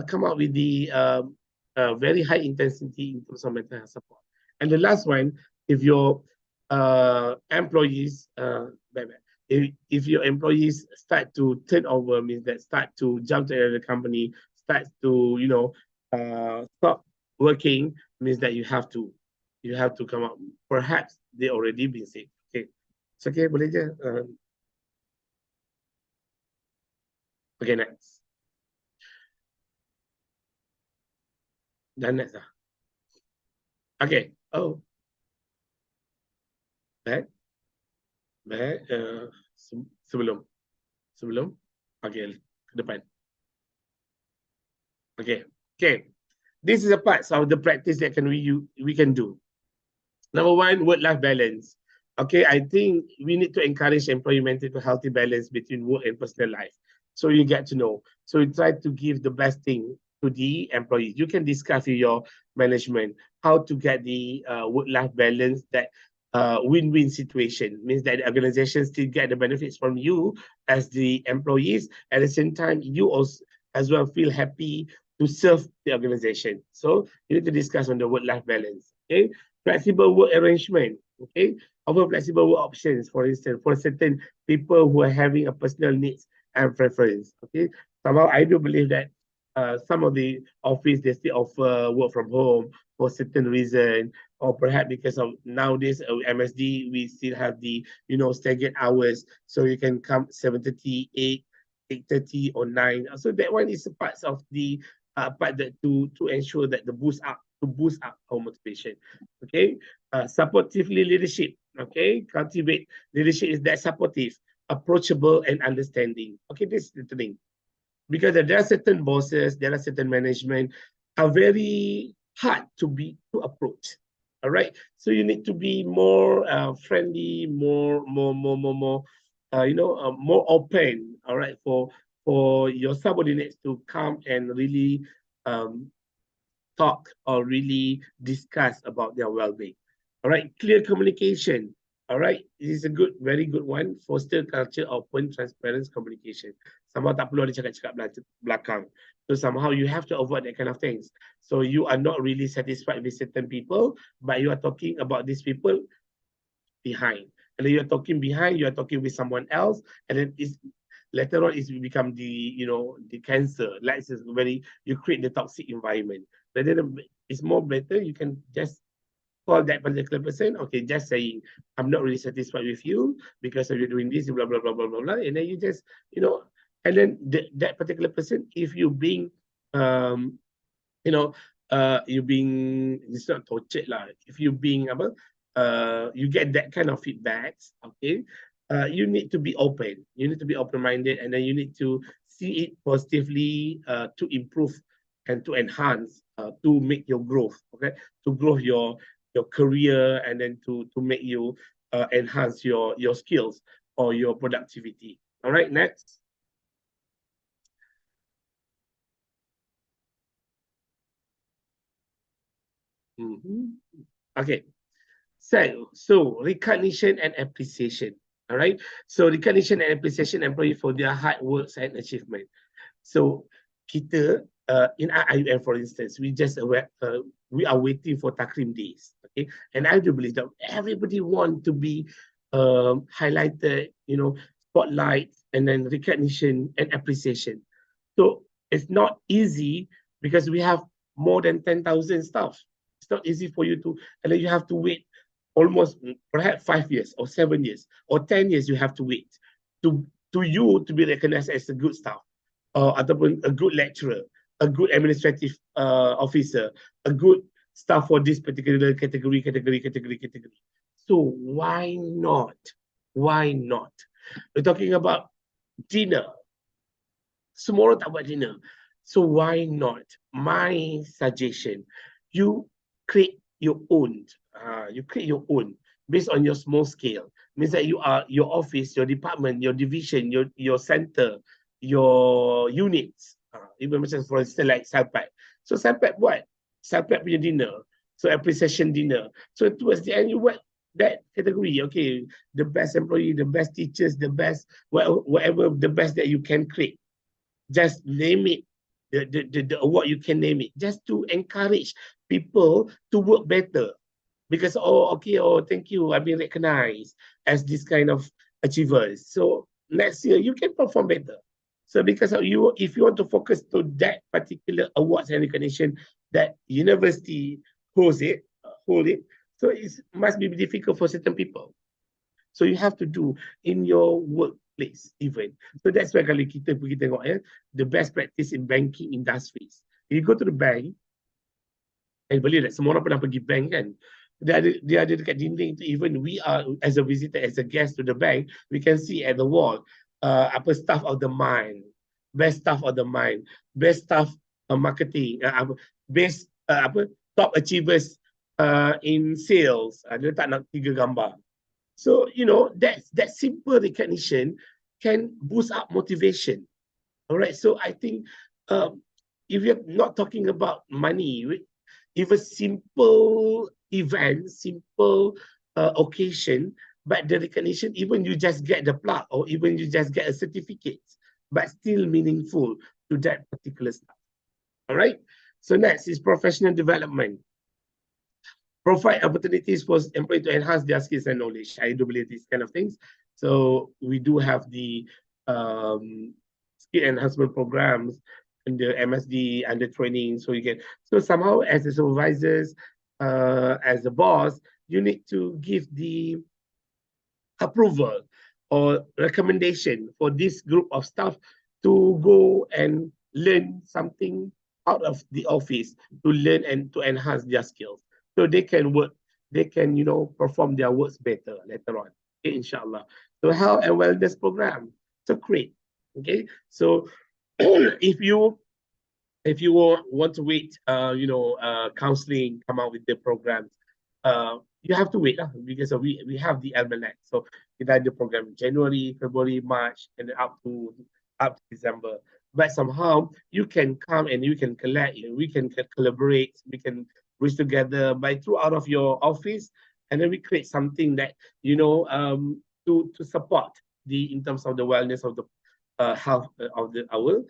come up with the very high intensity in terms of mental health support. And the last one, if your employees, if your employees start to turn over, means that start to jump to another company, start to, stop working, means that you have to come up. Perhaps they already been sick. Okay. It's okay, boleh je. Okay, next. Dan next lah. Okay. Oh, back. Back. Sebelum. Sebelum. Okay, ke depan. Okay. Okay. This is a part of the practice that we can do. Number one, work-life balance. Okay, I think we need to encourage employee to healthy balance between work and personal life. So you get to know. So you try to give the best thing to the employees. You can discuss with your management how to get the work-life balance that win-win situation. Means that the organization still get the benefits from you as the employees. At the same time, you also as well feel happy to serve the organization. So you need to discuss on the work-life balance. Okay, flexible work arrangement. Okay, offer flexible work options, for instance, for certain people who are having a personal needs and preference. Okay, somehow I do believe that some of the office they still offer work from home for certain reason, or perhaps because of nowadays MSD we still have the staggered hours, so you can come 7:30, 8:30 or 9. So that one is a part of the part that to ensure that the boost up our motivation. Okay, supportively leadership. Okay, cultivate leadership is that supportive, approachable, and understanding. Okay, this is the thing, because there are certain bosses, there are certain management are very hard to approach. All right, so you need to be more friendly, more more open. All right, for your subordinates to come and really talk or really discuss about their well-being. All right, clear communication. All right, this is a very good one. Foster culture of open, transparent communication. Somehow tak perlu ada cakap-cakap belakang. So somehow you have to avoid that kind of things. So you are not really satisfied with certain people, but you are talking about these people behind. And then you're talking behind, you are talking with someone else, and then it's later on it's become the cancer. Like it's you create the toxic environment. But then it's more better you can just call that particular person, okay, just saying, I'm not really satisfied with you because of you doing this, blah, blah, blah, blah, blah, blah. And then you just, and then that particular person, if you being, you being, it's not tortured lah. If you being, you get that kind of feedbacks, okay, you need to be open. You need to be open-minded, and then you need to see it positively to improve and to enhance, to make your growth, okay, to grow your career, and then to make you enhance your skills or your productivity. All right, next. Okay, so recognition and appreciation. All right, so recognition and appreciation employee for their hard work and achievement. So kita in IUM, for instance, we are waiting for Takrim days. Okay, and I do believe that everybody want to be highlighted, spotlight, and then recognition and appreciation. So it's not easy because we have more than 10,000 staff. It's not easy for you to, and then you have to wait almost perhaps 5 years or 7 years or 10 years. You have to wait to you to be recognized as a good staff, ataupun a good lecturer, a good administrative officer, a good staff for this particular category. So why not? Why not? We're talking about dinner. Semua orang tak buat dinner. So why not? My suggestion, you create your own. You create your own based on your small scale. Means that you are your office, your department, your division, your center, your units. Even macam for instance like Salpat. So Salpat buat Salpat punya dinner. So appreciation dinner. So towards the end you buat that category. Okay, the best employee, the best teachers, the best whatever the best that you can create. Just name it, the award you can name it, just to encourage people to work better. Because, thank you, I've been recognized as this kind of achievers. So next year, you can perform better. So because of you, if you want to focus to that particular awards and recognition that university hold it, so it must be difficult for certain people. So you have to do in your workplace even. So that's why kalau kita pergi tengok the best practice in banking industries. If you go to the bank, believe that semua orang pernah pergi bank kan. Dia ada dekat dinding tu, even we are as a visitor, as a guest to the bank, we can see at the wall staff of the mind, best staff of the mind, best staff marketing, best top achievers in sales. Dia tak nak 3 gambar. So, that simple recognition can boost up motivation. All right. So I think if you're not talking about money, if a simple event, simple occasion, but the recognition, even you just get the plaque or even you just get a certificate, but still meaningful to that particular stuff. All right. So next is professional development. Provide opportunities for employees to enhance their skills and knowledge. I do believe these kind of things. So we do have the skill enhancement programs and the MSD and the training. So you get, so somehow as the supervisors, as the boss, you need to give the approval or recommendation for this group of staff to go and learn something out of the office, to learn and to enhance their skills. So they can work, they can, perform their works better later on, okay, inshallah. So health and wellness program, so great, okay. So if you want to wait, counseling, come out with the programs, you have to wait because we have the almanac. So we did the program January, February, March, and then up to December. But somehow you can come and you can collect, we can collaborate, we can reach together by out of your office, and then we create something that to support in terms of the wellness of the health of our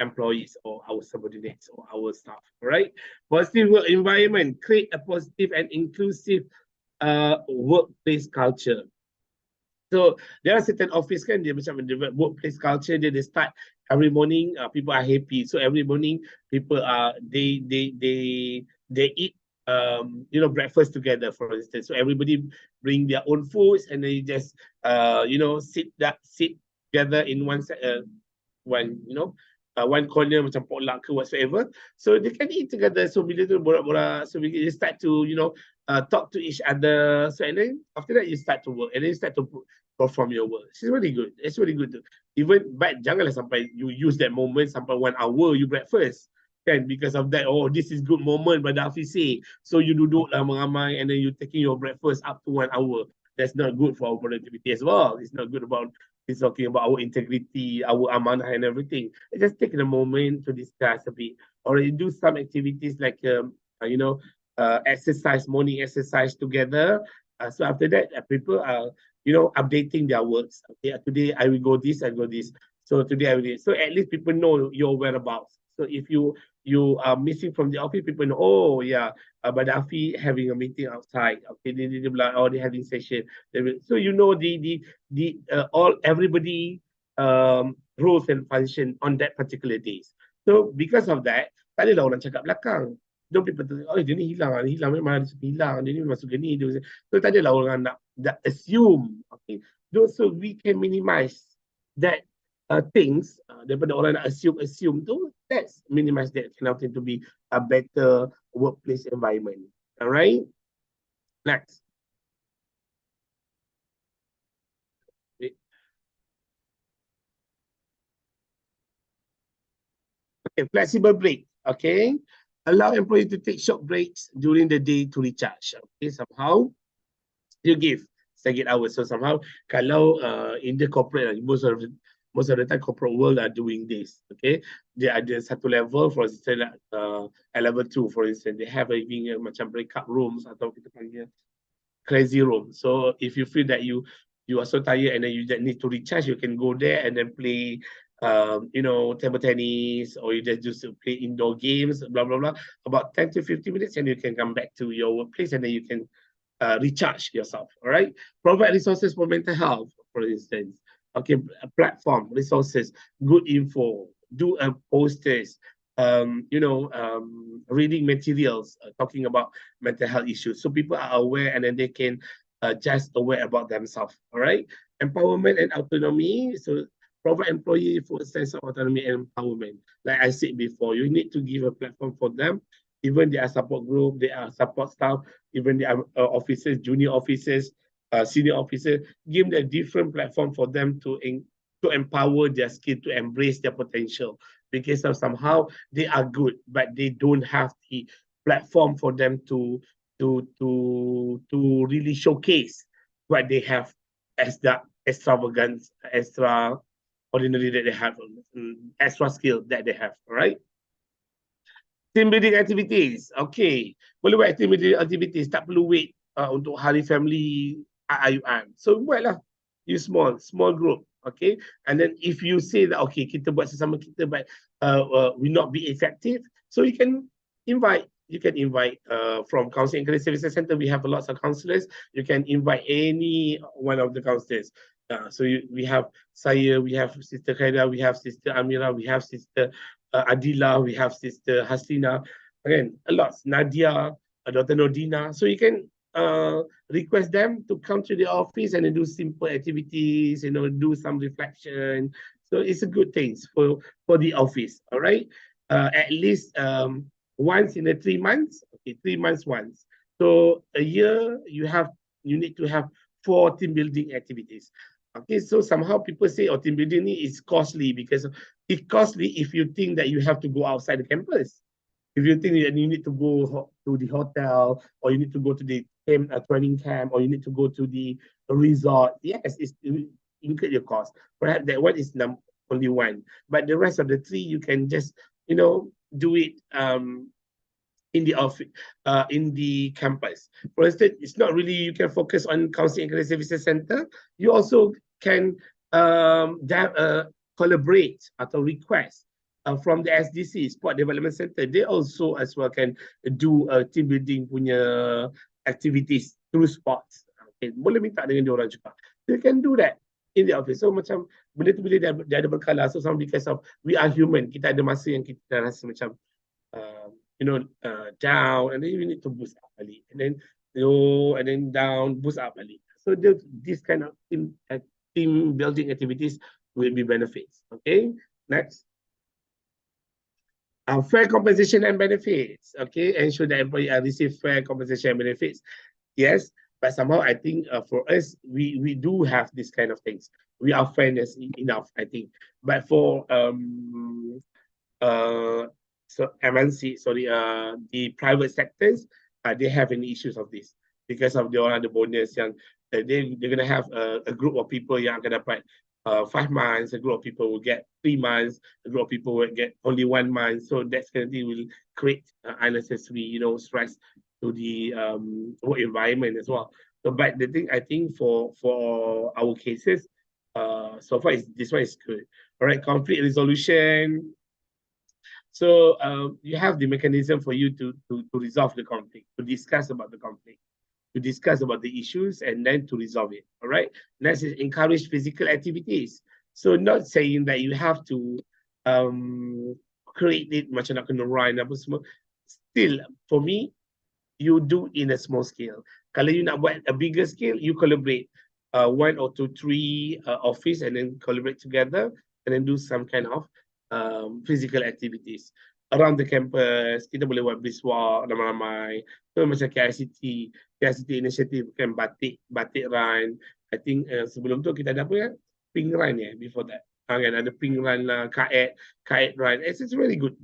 employees or our subordinates or our staff. Right? Positive work environment, create a positive and inclusive workplace culture. So there are certain office kan, dia macam the workplace culture, they start every morning, people are happy. So every morning people are they eat breakfast together, for instance. So everybody bring their own foods and they just sit together in one corner macam potluck ke whatsoever. So they can eat together. So bila tu borak-borak, so we start to talk to each other. So and then after that you start to work and then you start to perform your work. It's really good. It's really good to but janganlah sampai you use that moment sampai 1 hour you breakfast. Kan, because of that, this is good moment pada Hafiz say. So you duduk lah ramai and then you taking your breakfast up to 1 hour. That's not good for our productivity as well. It's not good about, it's talking about our integrity, our amanah and everything. Just take a moment to discuss a bit. Or you do some activities like, exercise, morning exercise together. So after that, people are, updating their works. Okay, today I will go this, I go this. So today I will do this. So at least people know your whereabouts. So if you are missing from the office, people know, oh yeah, but Afi having a meeting outside. Okay, they having session. So you know the all everybody roles and function on that particular days. So because of that, tak adalah orang cakap belakang. Don't people think, oh dia ni hilang memang ada hilang, dia ni masuk ke ni. So tak adalah orang nak assume. Okay, so we can minimize that things daripada orang nak assume tu, let's minimize that kind of thing to be a better workplace environment. All right, next. Okay, flexible break. Okay, allow employee to take short breaks during the day to recharge. Okay, somehow you give staggered hours. So somehow kalau in the corporate, most of the time corporate world are doing this. Okay, they ada satu level, for instance, at level 2, for instance, they have having macam breakout rooms atau kita panggil crazy room. So if you feel that you are so tired and then you just need to recharge, you can go there and then play table tennis, or you just play indoor games, blah blah blah, about 10 to 15 minutes, and you can come back to your workplace and then you can recharge yourself. All right, provide resources for mental health, for instance. Okay, platform resources, good info, do posters, reading materials talking about mental health issues, so people are aware and then they can just aware about themselves. All right, empowerment and autonomy. So provide employee for a sense of autonomy and empowerment. Like I said before, you need to give a platform for them. Even they are support group, they are support staff, even they are officers, junior officers, senior officers, give them a different platform for them to empower their skill, to embrace their potential. Because of somehow they are good, but they don't have the platform for them to really showcase what they have as the extravagance, extra ordinary that they have, extra skill that they have. All right. Team building activities. Okay. Boleh buat team building activities. Tak perlu wait untuk hari family ayuan. So buatlah. You small group. Okay. And then if you say that, okay, kita buat sesama kita, but will not be effective. So you can invite from Counseling and Career Services Center. We have lots of counselors. You can invite any one of the counselors. So we have saya, we have Sister Khaira, we have Sister Amira, we have Sister Adila, we have Sister Hasina, again, a lot, Nadia, Dr. Nordina. So you can request them to come to the office and do simple activities, do some reflection. So it's a good thing for the office, all right? At least once in 3 months, okay, 3 months once. So a year, you need to have 4 team building activities. Okay, so somehow people say, oh, team building is costly, because it's costly if you think that you have to go outside the campus. If you think that you need to go to the hotel, or you need to go to the training camp, or you need to go to the resort, yes, it include your cost. Perhaps that one is only one, but the rest of the 3 you can just do it in the office, in the campus. For instance, it's not really you can focus on Counseling and Career Services Center. You also can collaborate or request from the SDC, Sport Development Center. They also as well can do team building punya activities through sports. Okay, boleh minta dengan dia orang juga. They can do that in the office. So macam benda tu bila dia ada berkala. So some because of we are human, kita ada masa yang kita rasa macam down, and then you need to boost up balik, and then low, and then down, boost up balik. So this kind of team building activities will be benefits. Okay, next. Fair compensation and benefits. Okay, ensure that employee receive fair compensation and benefits. Yes, but somehow I think for us, we do have this kind of things. We are fairness enough, I think. But for so MNC, sorry, the private sectors, they have any issues of this because of the bonus yang they're gonna have a group of people yang akan dapat 5 months, a group of people will get 3 months, a group of people will get only 1 month. So that's gonna will create unnecessary, stress to the work environment as well. So, but the thing I think for our cases, so far this one is good. All right, conflict resolution. So you have the mechanism for you to resolve the conflict, to discuss about the conflict, to discuss about the issues, and then to resolve it. All right. Next is encourage physical activities. So not saying that you have to create it macam nak kena run apa semua. Still, for me, you do in a small scale. Kalau you nak buat a bigger scale, you collaborate one or two, three office and then collaborate together and then do some kind of physical activities around the campus. Kita boleh buat brisk walk ramai-ramai. So macam KICT initiative kan batik run. I think sebelum tu kita ada apa ya? Pink run ya before that. Kan ada pink run lah, kite run. It's really good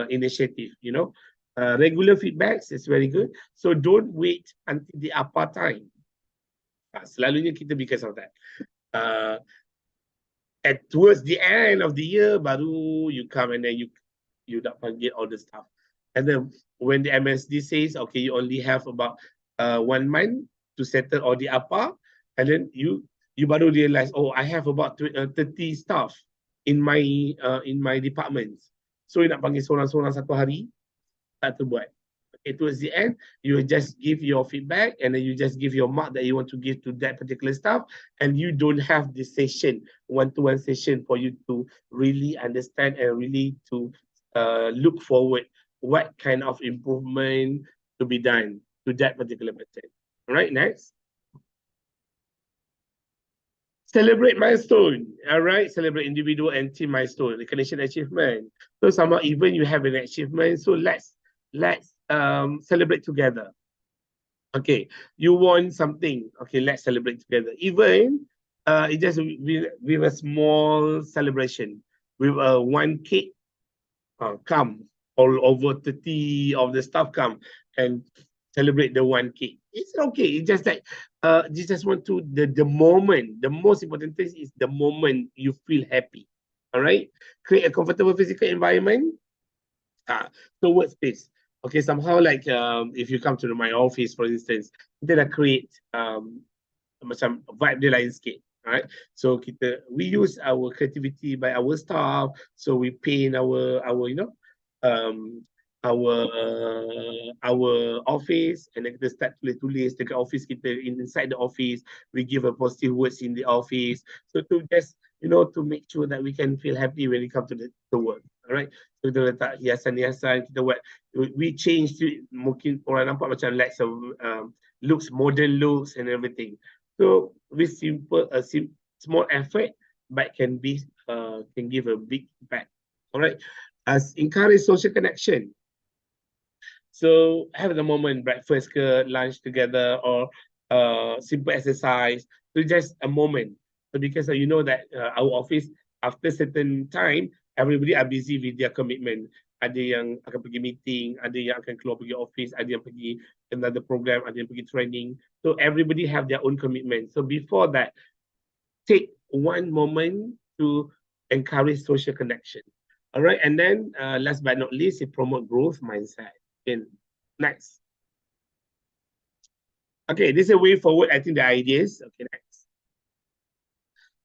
initiative, you know. Regular feedbacks is very good. So don't wait until the apa time. Selalunya kita because of that. Towards the end of the year, baru you come and then you nak panggil all the stuff. And then when the MSD says, okay, you only have about 1 month to settle all the apa, and then you baru realize, oh, I have about 30 staff in my department. So you nak panggil seorang-seorang satu hari, tak terbuat. Okay, towards the end, you just give your feedback and then you just give your mark that you want to give to that particular staff, and you don't have this session, one-to-one session for you to really understand and really to look forward what kind of improvement to be done to that particular person. All right, next. Celebrate milestone. All right, celebrate individual and team milestone, recognition achievement. So somehow even you have an achievement, so let's celebrate together. Okay, you won something. Okay, let's celebrate together. Even it just with a small celebration, with one cake come, all over 30 of the staff come and celebrate the one cake. It's okay. It's just that you just want to the moment. The most important thing is the moment you feel happy. All right. Create a comfortable physical environment. So workspace. Okay, somehow like if you come to my office, for instance, kita dah create macam vibe dia lain sikit. Right, so we use our creativity by our staff. So we paint our you know our office, and then kita start tulis dekat office kita, inside the office we give a positive words in the office, so to just to make sure that we can feel happy when we come to the work. Alright, so kita letak hiasan-hiasan, kita buat, we change to mungkin orang nampak macam like some looks, modern looks and everything. So with small effort, but can give a big impact. Alright, as encourage social connection. So have the moment, breakfast ke, lunch together, or simple exercise. So just a moment. So because you know that our office, after certain time, everybody are busy with their commitment. Ada yang akan pergi meeting, ada yang akan keluar pergi office, ada yang pergi another program, ada yang pergi training. So everybody have their own commitment. So before that, take one moment to encourage social connection. All right, and then last but not least, it promote growth mindset. Okay, next. Okay, this is a way forward. I think the ideas. Okay, next.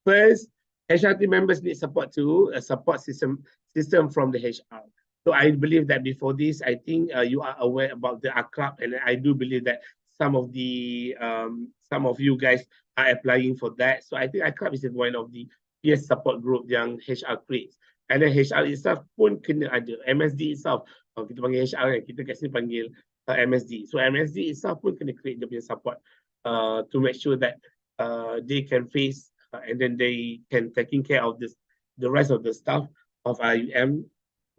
First, HR team members need support too, a support system from the HR. So I believe that before this, I think you are aware about the ACRAP, and I do believe that some of you guys are applying for that. So I think ACRAP is one of the peer support group yang HR creates. And then HR itself pun kena ada. MSD itself, kita panggil HR kan, kita kat sini panggil MSD. So MSD itself pun kena create the peer support to make sure that they can face and then they can taking care of the rest of the staff of IUM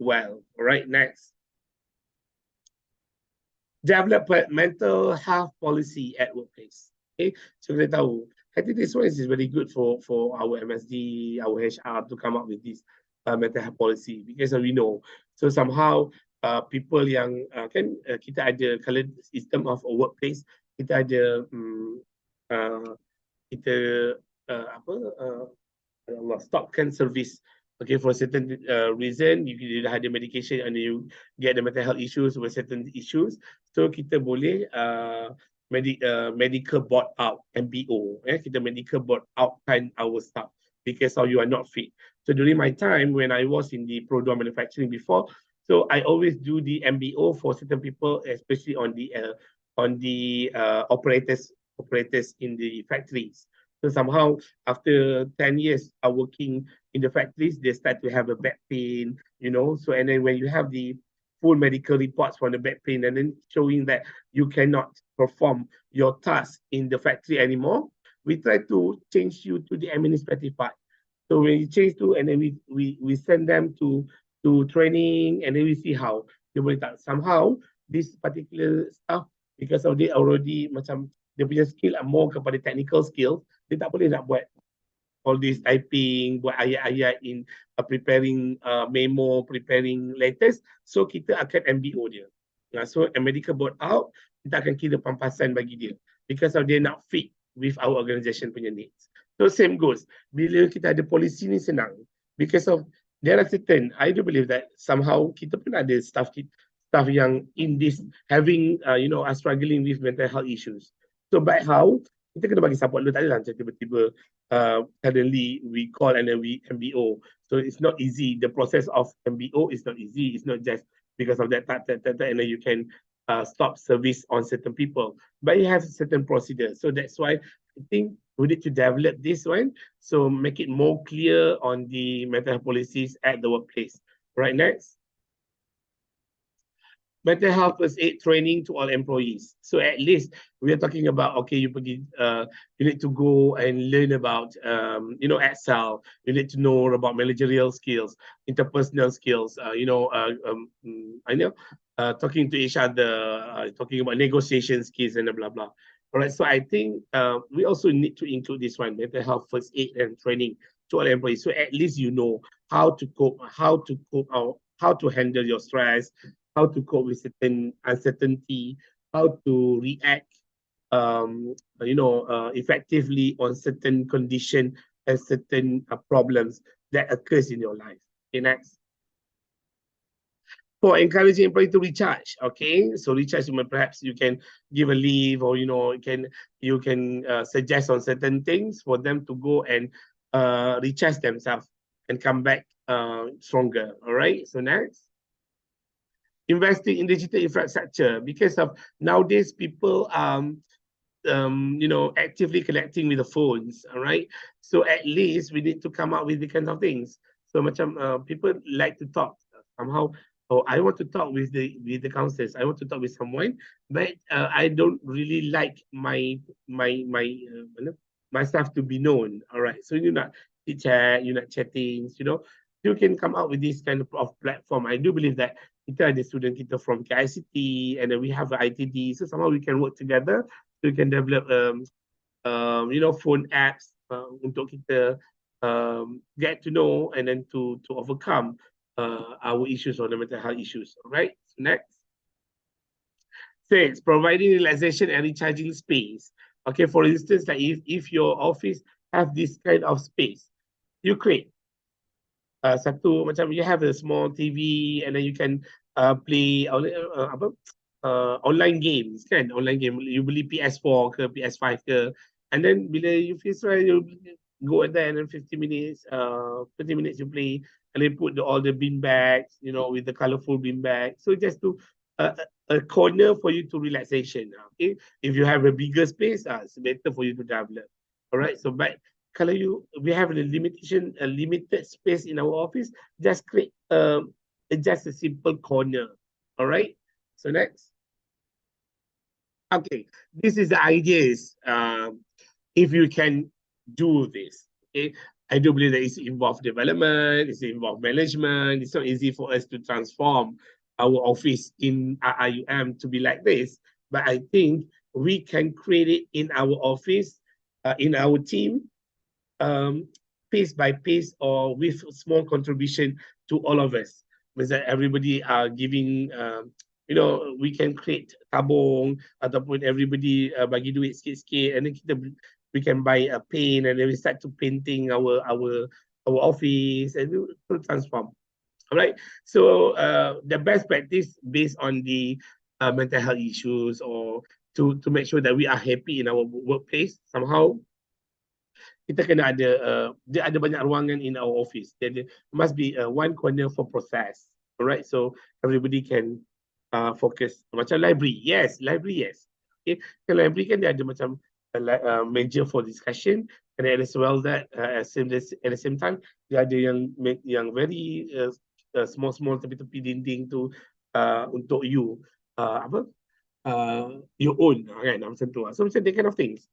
well. All right, next. Develop a mental health policy at workplace. Okay, so kita tahu, I think this one is very good for our MSD, our HR to come up with this mental health policy, because we know. So somehow people yang kan kita ada kalau system of a workplace, kita ada stop can service. Okay, for a certain reason, you dah ada medication and you get the mental health issues with certain issues. So kita boleh medical board out, MBO. Kita medical board out kan our staff because of you are not fit. So during my time when I was in the product manufacturing before, So I always do the MBO for certain people, especially on the operators in the factories. So somehow after 10 years of working in the factories, they start to have a back pain, you know. So and then when you have the full medical reports from the back pain and then showing that you cannot perform your task in the factory anymore, we try to change you to the administrative part. So when you change to, and then we send them to training, and then we see how dia boleh tak. Somehow this particular stuff, because of they already macam dia punya skill more kepada technical skill, dia tak boleh nak buat all this typing, buat ayat-ayat in preparing memo, preparing letters. So kita akan MBO dia. So a medical board out, kita akan kira pampasan bagi dia. Because of dia not fit with our organisation punya needs. So same goes. Bila kita ada polisi ni senang. Because of there are certain, I do believe that somehow kita pun ada staff yang in this having are struggling with mental health issues. So by how kita kena bagi support dulu, tak adalah macam tiba-tiba suddenly we call and then we MBO. So it's not easy. The process of MBO is not easy. It's not just because of that, and then you can stop service on certain people. But you have certain procedures. So that's why I think we need to develop this one. So make it more clear on the mental health policies at the workplace. Right, next. Mental health first aid training to all employees. So at least we are talking about, okay, you need to go and learn about, Excel. You need to know about managerial skills, interpersonal skills. Talking to each other, talking about negotiation skills and blah blah. All right. So I think we also need to include this one, mental health first aid and training to all employees. So at least you know how to cope, how to handle your stress, how to cope with certain uncertainty, how to react, effectively on certain condition and certain problems that occurs in your life. Okay, next. For encouraging employee to recharge, okay, so recharge, perhaps you can give a leave, or you can suggest on certain things for them to go and recharge themselves and come back stronger. All right, so next. Investing in digital infrastructure, because of nowadays people actively connecting with the phones. All right, so at least we need to come up with the kinds of things. So macam people like to talk somehow. Oh, I want to talk with the counselors. I want to talk with someone, but I don't really like my staff to be known. All right, so you're not chat, you're not chatting. You can come out with this kind of platform. I do believe that kita ada student kita from KICT, and then we have the ITD, so somehow we can work together. So we can develop phone apps untuk kita get to know and then to overcome our issues or the mental health issues. All right, so next. Six, providing relaxation and recharging space. Okay, for instance, like if your office have this kind of space, you create satu macam you have a small TV, and then you can play online games kan, online game. You beli PS4 ke PS5 ke, and then bila you feel stressed, you go there, and then 50 minutes you play, and then put all the bean bags, with the colorful bean bags. So just to a corner for you to relaxation. Okay, if you have a bigger space, it's better for you to develop. All right, so but kalau we have a limited space in our office, just create just a simple corner. All right, so next. Okay, this is the ideas. If you can do this, okay, I do believe that it's involved development, it's involved management. It's not easy for us to transform our office in RIUM to be like this, but I think we can create it in our office, in our team, piece by piece, or with small contribution to all of us. Means that everybody are giving, we can create tabung, ataupun everybody bagi duit sikit-sikit, and then we can buy a paint, and then we start to painting our office, and to transform. All right. So the best practice based on the mental health issues, or to make sure that we are happy in our workplace somehow. Kita kena ada dia ada banyak ruangan in our office. There must be one corner for process. Alright, so everybody can focus. Macam library, yes, library, yes. Okay, kan library kan dia ada macam meja for discussion, and then as well that at the same time dia ada yang very small tepi-tepi dinding tu untuk you apa your own kan macam tu. So macam that kind of things.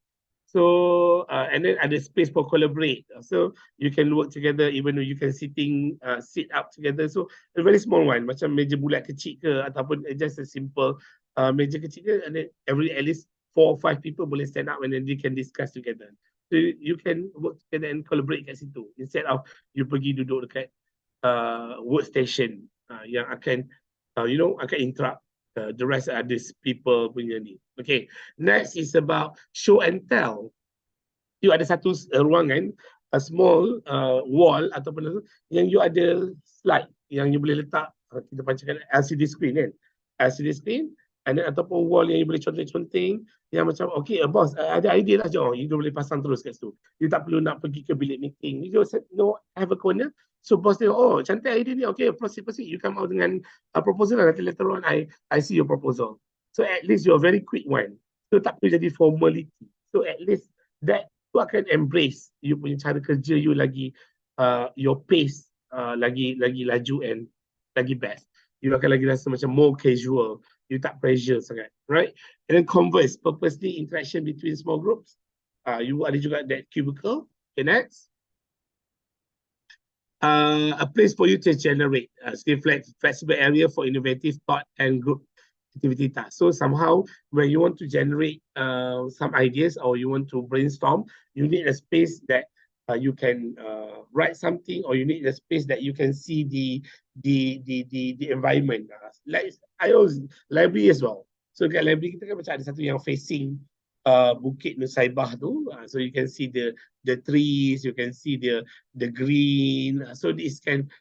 So and then ada space for collaborate. So you can work together even though you can sit up together. So a very small one, macam meja bulat kecil ke ataupun just a simple meja kecil ke, and then at least 4 or 5 people boleh stand up and then they can discuss together. So you can work together and collaborate kat situ instead of you pergi duduk dekat workstation yang akan akan interrupt the rest of these people punya ni. Okay, next is about show and tell. You ada satu ruangan, a small wall ataupun yang you ada slide yang you boleh letak, kita pancarkan LCD screen kan, LCD screen, and then ataupun wall yang you boleh conteng-conteng yang macam okay boss ada idea lah, jom you boleh pasang terus kat situ. You tak perlu nak pergi ke bilik meeting, you just have a corner. So boss tengok, oh cantik idea ni, okay proceed, you come out dengan proposal lah, nanti later on I see your proposal. So at least you're very quick one, so tak perlu jadi formality. So at least that you akan embrace you punya cara kerja you lagi your pace lagi laju and lagi best. You akan lagi rasa macam more casual, you tak pressure sangat, right? And then converse, purposely interaction between small groups. You ada juga that cubicle. Okay, next. A place for you to generate flexible area for innovative thought and group activity task. So somehow when you want to generate some ideas or you want to brainstorm, you need a space that you can write something, or you need a space that you can see the environment. Like I always library as well. So kat library kita kan macam ada satu yang facing Bukit Nusaibah tu, so you can see the trees, you can see the green. So this can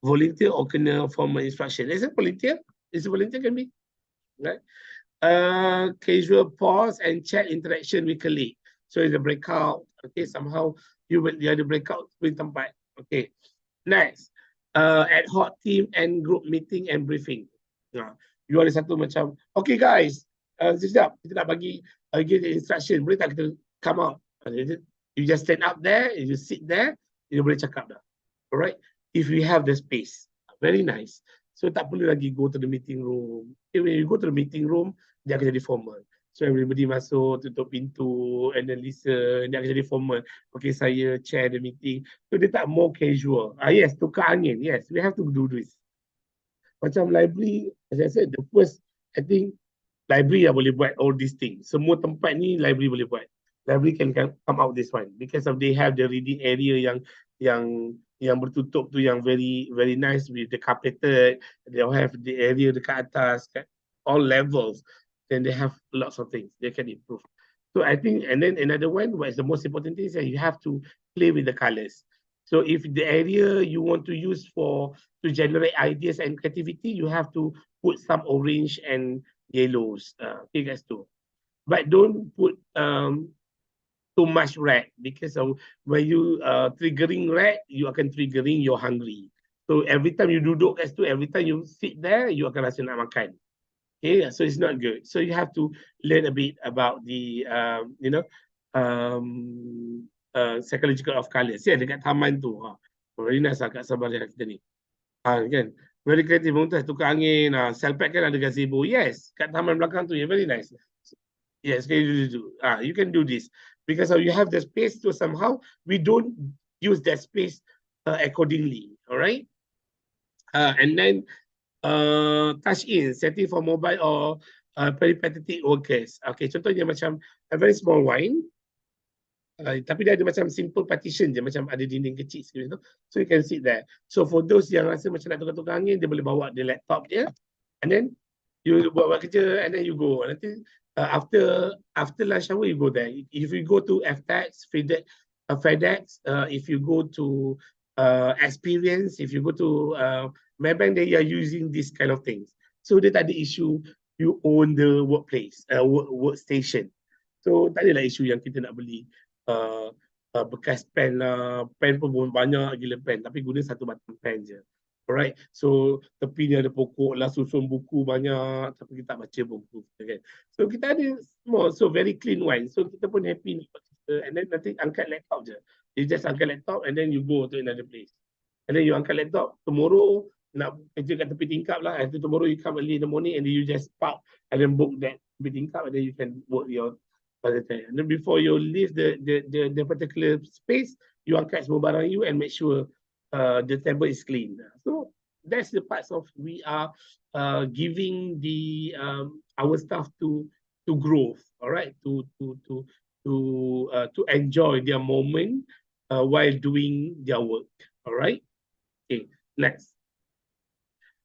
volunteer or kena formal instruction. Is it volunteer? Is it volunteer can be? Right? Casual pause and chat interaction with colleague. So it's a breakout. Okay, somehow you ada breakout with tempat. Okay, next. Ad hoc team and group meeting and briefing. You ada satu macam, okay guys, sekejap, kita nak bagi give the instruction, boleh tak kita come out? You just stand up there, you sit there, you boleh cakap dah. Alright, if you have the space, very nice. So tak perlu lagi go to the meeting room. When you go to the meeting room, dia akan jadi formal. So everybody masuk, tutup pintu, and then listen, dia akan jadi formal. Okay, saya chair the meeting. So dia tak more casual. Yes, tukar angin. Yes, we have to do this. Macam library, as I said, the first, I think, library yang boleh buat all these things. Semua tempat ni library boleh buat. Library can come out this one because of they have the reading area yang bertutup tu yang very very nice with the carpeted. They have the area dekat atas, all levels. Then they have lots of things they can improve. So I think, and then another one, what is the most important thing is that you have to play with the colors. So if the area you want to use to generate ideas and creativity, you have to put some orange and yellows. Okay, guys, too. But don't put too much red, because when you triggering red, you akan triggering you're hungry. So every time you duduk kat situ, every time you sit there, you akan rasa nak makan. Okay, so it's not good. So you have to learn a bit about the psychological of colors. Yeah, dekat taman tu. Very nice lah kat Sabariah kita ni. Kan? Very creative. Untuk tukar angin. Selpak kan ada gazebo. Yes, kat taman belakang tu. Yeah, very nice. Yes, you can do this. Because you have the space to somehow, we don't use that space accordingly. All right? And then touch in, setting for mobile or peripatetic workers. Okay, contohnya macam a very small wine. Tapi dia ada macam simple partition je, macam ada dinding kecil sikit tu. So you can sit there. So for those yang rasa macam nak tukar-tukar angin, dia boleh bawa the laptop dia, and then you buat kerja, and then you go. Nanti after lunch hour you go there. If you go to FTX, FedEx, if you go to Experience, if you go to Maybank, they are using this kind of things. So dia tak ada issue you own the workplace, workstation. So tak adalah isu yang kita nak beli bekas pen lah, pen pun banyak gila pen, tapi guna satu batang pen je. Alright, so tepi ni ada pokok lah, susun buku banyak, tapi kita tak baca buku, kan? So kita ada semua, so very clean one. So kita pun happy ni, and then nanti angkat laptop je. You just angkat laptop and then you go to another place. And then you angkat laptop, tomorrow nak kerja kat tepi tingkap lah, and then tomorrow you come early in the morning and then you just park and then book that tepi tingkap and then you can work your other time. And then before you leave the particular space, you angkat semua barang you and make sure the table is clean. So that's the parts of we are giving the our staff to growth, all right, to enjoy their moment while doing their work, all right. Okay, next.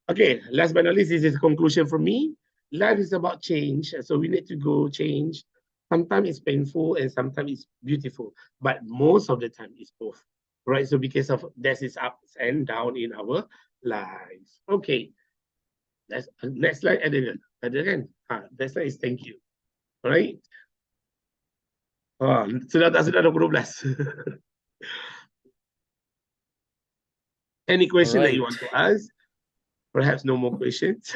Okay, last but not least, this is a conclusion for me. Life is about change, so we need to go change. Sometimes it's painful and sometimes it's beautiful, but most of the time it's both, right? So because of this is ups and down in our lives. Okay, that's next slide. Ada kan? Next slide is thank you. All right. Sudah 12. Any question that you want to ask? Perhaps no more questions.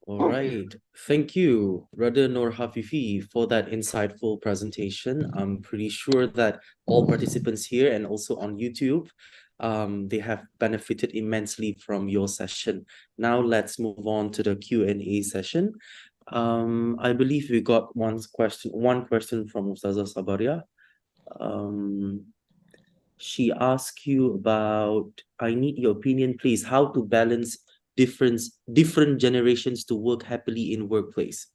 All right. Thank you, Brother Nur Hafifi, for that insightful presentation. I'm pretty sure that all participants here and also on YouTube, they have benefited immensely from your session. Now let's move on to the Q&A session. I believe we got one question from Ustazah Sabaria. She asked you about, I need your opinion, please, how to balance different generations to work happily in workplace.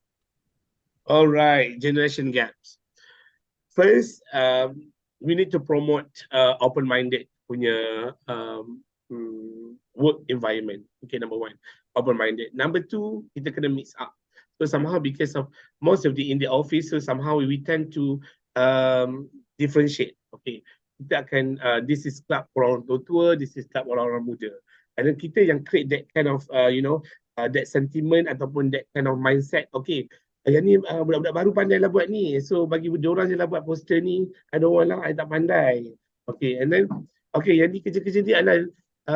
All right, generation gaps. First, we need to promote open-minded punya work environment. Okay, number one, open-minded. Number two, kita kena mix up. So somehow because of most of in the office, so somehow we tend to differentiate. Okay, kita akan this is club orang tua, this is club orang muda. And then kita yang create that kind of that sentiment ataupun that kind of mindset. Okay, yang ni budak-budak baru pandai lah buat ni. So bagi diorang je lah buat poster ni. I don't want lah, I tak pandai. Okay, and then okay, yang ni kerja-kerja ni adalah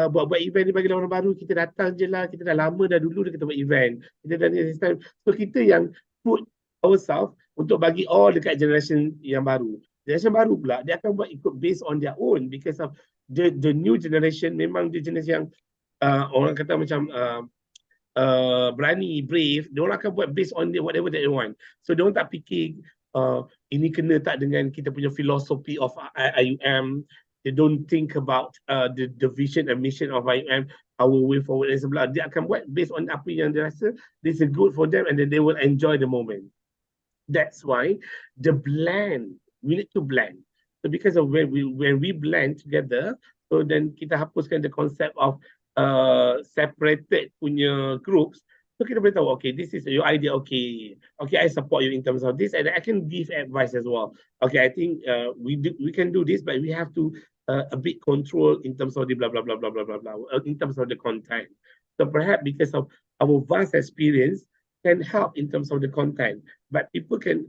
buat-buat event ni bagi orang baru. Kita datang je lah, kita dah lama dah dulu dah kita buat event. Kita dah ni system. So kita yang put ourselves untuk bagi all dekat generation yang baru. Generation baru pula, dia akan buat ikut based on their own because of the new generation memang dia jenis yang orang kata macam berani, brave, dia orang akan buat based on whatever that they want. So dia orang tak fikir ini kena tak dengan kita punya philosophy of IUM. They don't think about the vision and mission of IUM, our way forward dan sebelah. Dia akan buat based on apa yang dia rasa this is good for them and then they will enjoy the moment. That's why the blend, we need to blend. So because of when we blend together, so then kita hapuskan the concept of separated punya groups. So kita boleh tahu, okay, this is your idea, okay, I support you in terms of this, and I can give advice as well. Okay, I think we can do this, but we have to a bit control in terms of the blah blah blah blah blah blah blah in terms of the content. So perhaps because of our vast experience can help in terms of the content, but people can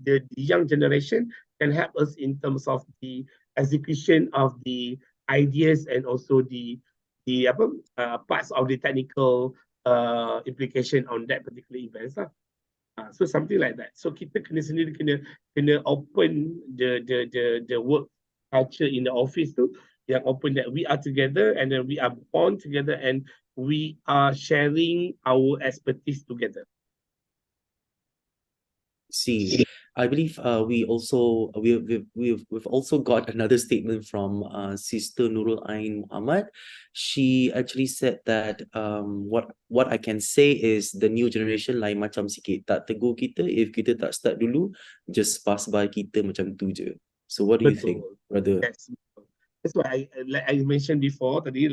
the young generation can help us in terms of the execution of the ideas and also the parts of the technical implication on that particular events lah. So something like that. So kita kena sendiri kena open the work culture in the office tu, yang open that we are together and then we are born together and we are sharing our expertise together. See, I believe we've also got another statement from Sister Nurul Ain Muhammad. She actually said that what I can say is the new generation lain macam sikit, tak tegur kita if kita tak start dulu, just pass by kita macam tu je. So what do you think, brother? That's why like I mentioned before tadi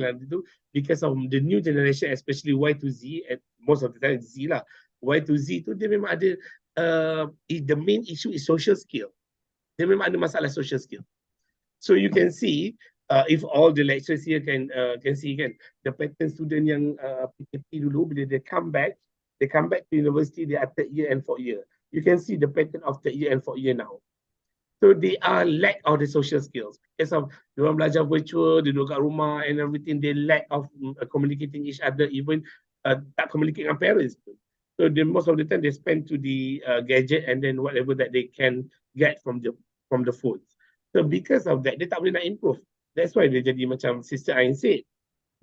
because of the new generation, especially Y to Z, and most of the time Z lah. Y to Z tu dia memang ada the main issue is social skill. Dia memang ada masalah social skill. So you can see if all the lecturers here can see kan, the pattern student yang PKP dulu bila they come back to university, they are third year and fourth year. You can see the pattern of third year and fourth year now. So they are lack of the social skills. Because of diorang belajar virtual, dia duduk kat rumah and everything, they lack of communicating each other, even tak communicate dengan parents. So most of the time they spend to the gadget and then whatever that they can get from the phones. So because of that, dia tak boleh nak improve. That's why dia jadi macam Sister Ain said.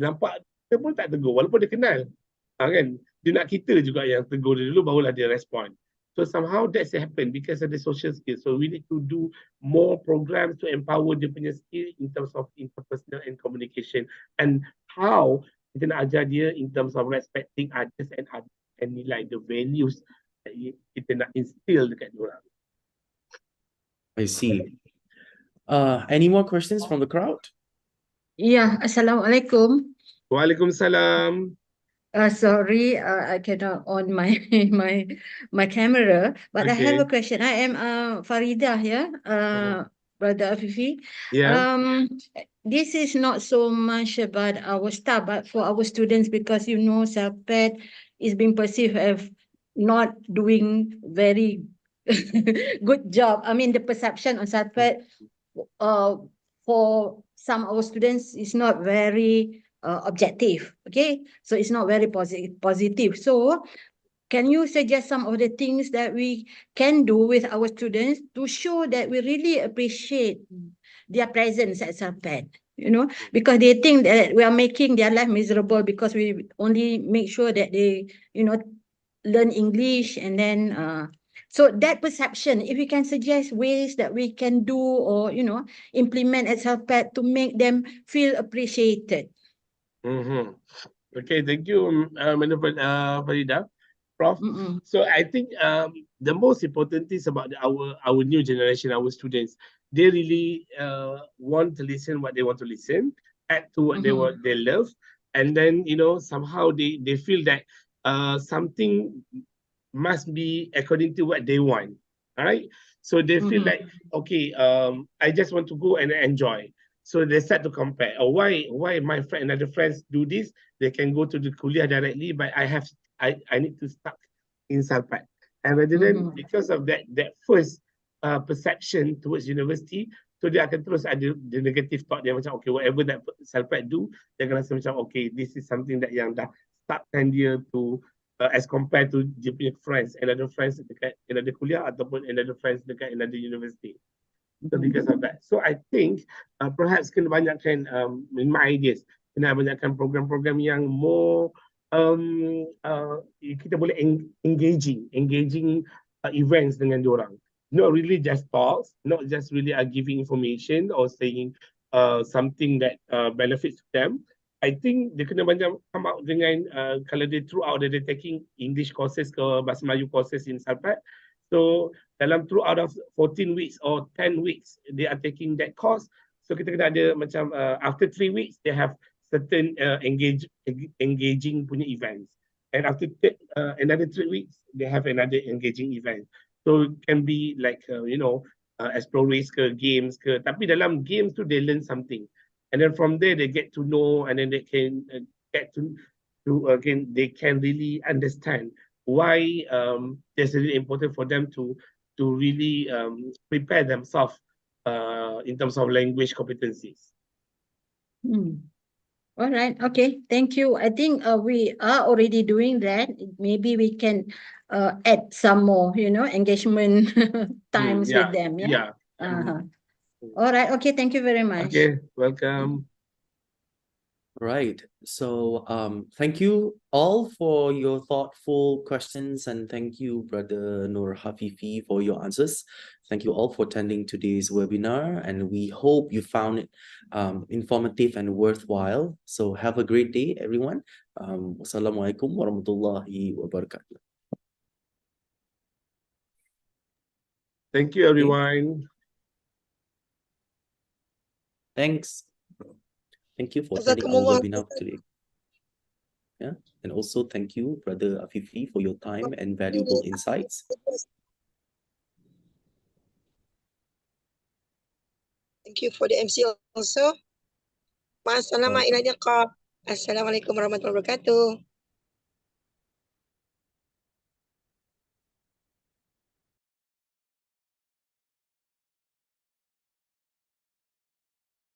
Nampak dia pun tak tegur walaupun dia kenal. Kan? Dia nak kita juga yang tegur dia dulu barulah dia respond. So somehow that's happened because of the social skills. So we need to do more programs to empower dia punya skill in terms of interpersonal and communication, and how kita nak ajar dia in terms of respecting others and nilai the values that kita nak instill dekat diorang. I see. Any more questions from the crowd? Yeah, Assalamualaikum. Waalaikumsalam. Sorry, I cannot on my my camera, but I have a Okay. question. I am Farida here, Brother Afifi. Yeah. This is not so much about our staff, but for our students, because you know, Salpet is being perceived as not doing very good job. I mean, the perception on Salpet, for some of our students is not very objective. Okay, so it's not very positive. So can you suggest some of the things that we can do with our students to show that we really appreciate their presence at Salpet? You know, because they think that we are making their life miserable because we only make sure that they, you know, learn English, and then so that perception, if we can suggest ways that we can do or, you know, implement at Salpet to make them feel appreciated. Okay, thank you, Madam Farida. Prof. So I think the most important thing about our new generation, our students, they really want to listen what they want to listen, add to what they love, and then somehow they feel that something must be according to what they want. All right. So they feel like, okay, I just want to go and enjoy. So they start to compare. Oh, why my friend and other friends do this? They can go to the kuliah directly, but I need to stuck in Salpat. And rather than because of that first perception towards university, so dia akan terus ada the negative thought dia macam, okay, whatever that Salpat do, dia akan rasa macam, okay, this is something that yang dah startkan dia to as compared to dia punya friends, another friends dekat another kuliah ataupun another friends dekat another university. So because of that, so I think perhaps kena banyakkan in my ideas, kena banyakkan program-program yang more kita boleh engaging events dengan diorang. Not really just talks, not just really giving information or saying something that benefits them. I think dia kena banyak come out dengan kalau dia throughout dia taking English courses ke Bahasa Melayu courses in Salpat. So dalam throughout of 14 weeks or 10 weeks, they are taking that course. So kita kena ada macam after 3 weeks, they have certain engaging punya events. And after another 3 weeks, they have another engaging event. So it can be like, explorers ke, games ke. Tapi dalam games tu, they learn something. And then from there, they get to know, and then they can get to again, they can really understand why it's really important for them to really prepare themselves in terms of language competencies. All right. Okay. Thank you. I think we are already doing that. Maybe we can add some more, engagement times with them. Yeah. All right. Okay. Thank you very much. Okay. Welcome. Right. So thank you all for your thoughtful questions, and thank you, Brother Nur Hafifi, for your answers. Thank you all for attending today's webinar, and we hope you found it informative and worthwhile. So have a great day, everyone. Wassalamualaikum warahmatullahi wabarakatuh. Thank you, everyone. Thanks. Thank you for attending our webinar today. Yeah, and also thank you, Brother Afifi, for your time and valuable insights. Thank you for the MC also. Assalamualaikum warahmatullahi wabarakatuh.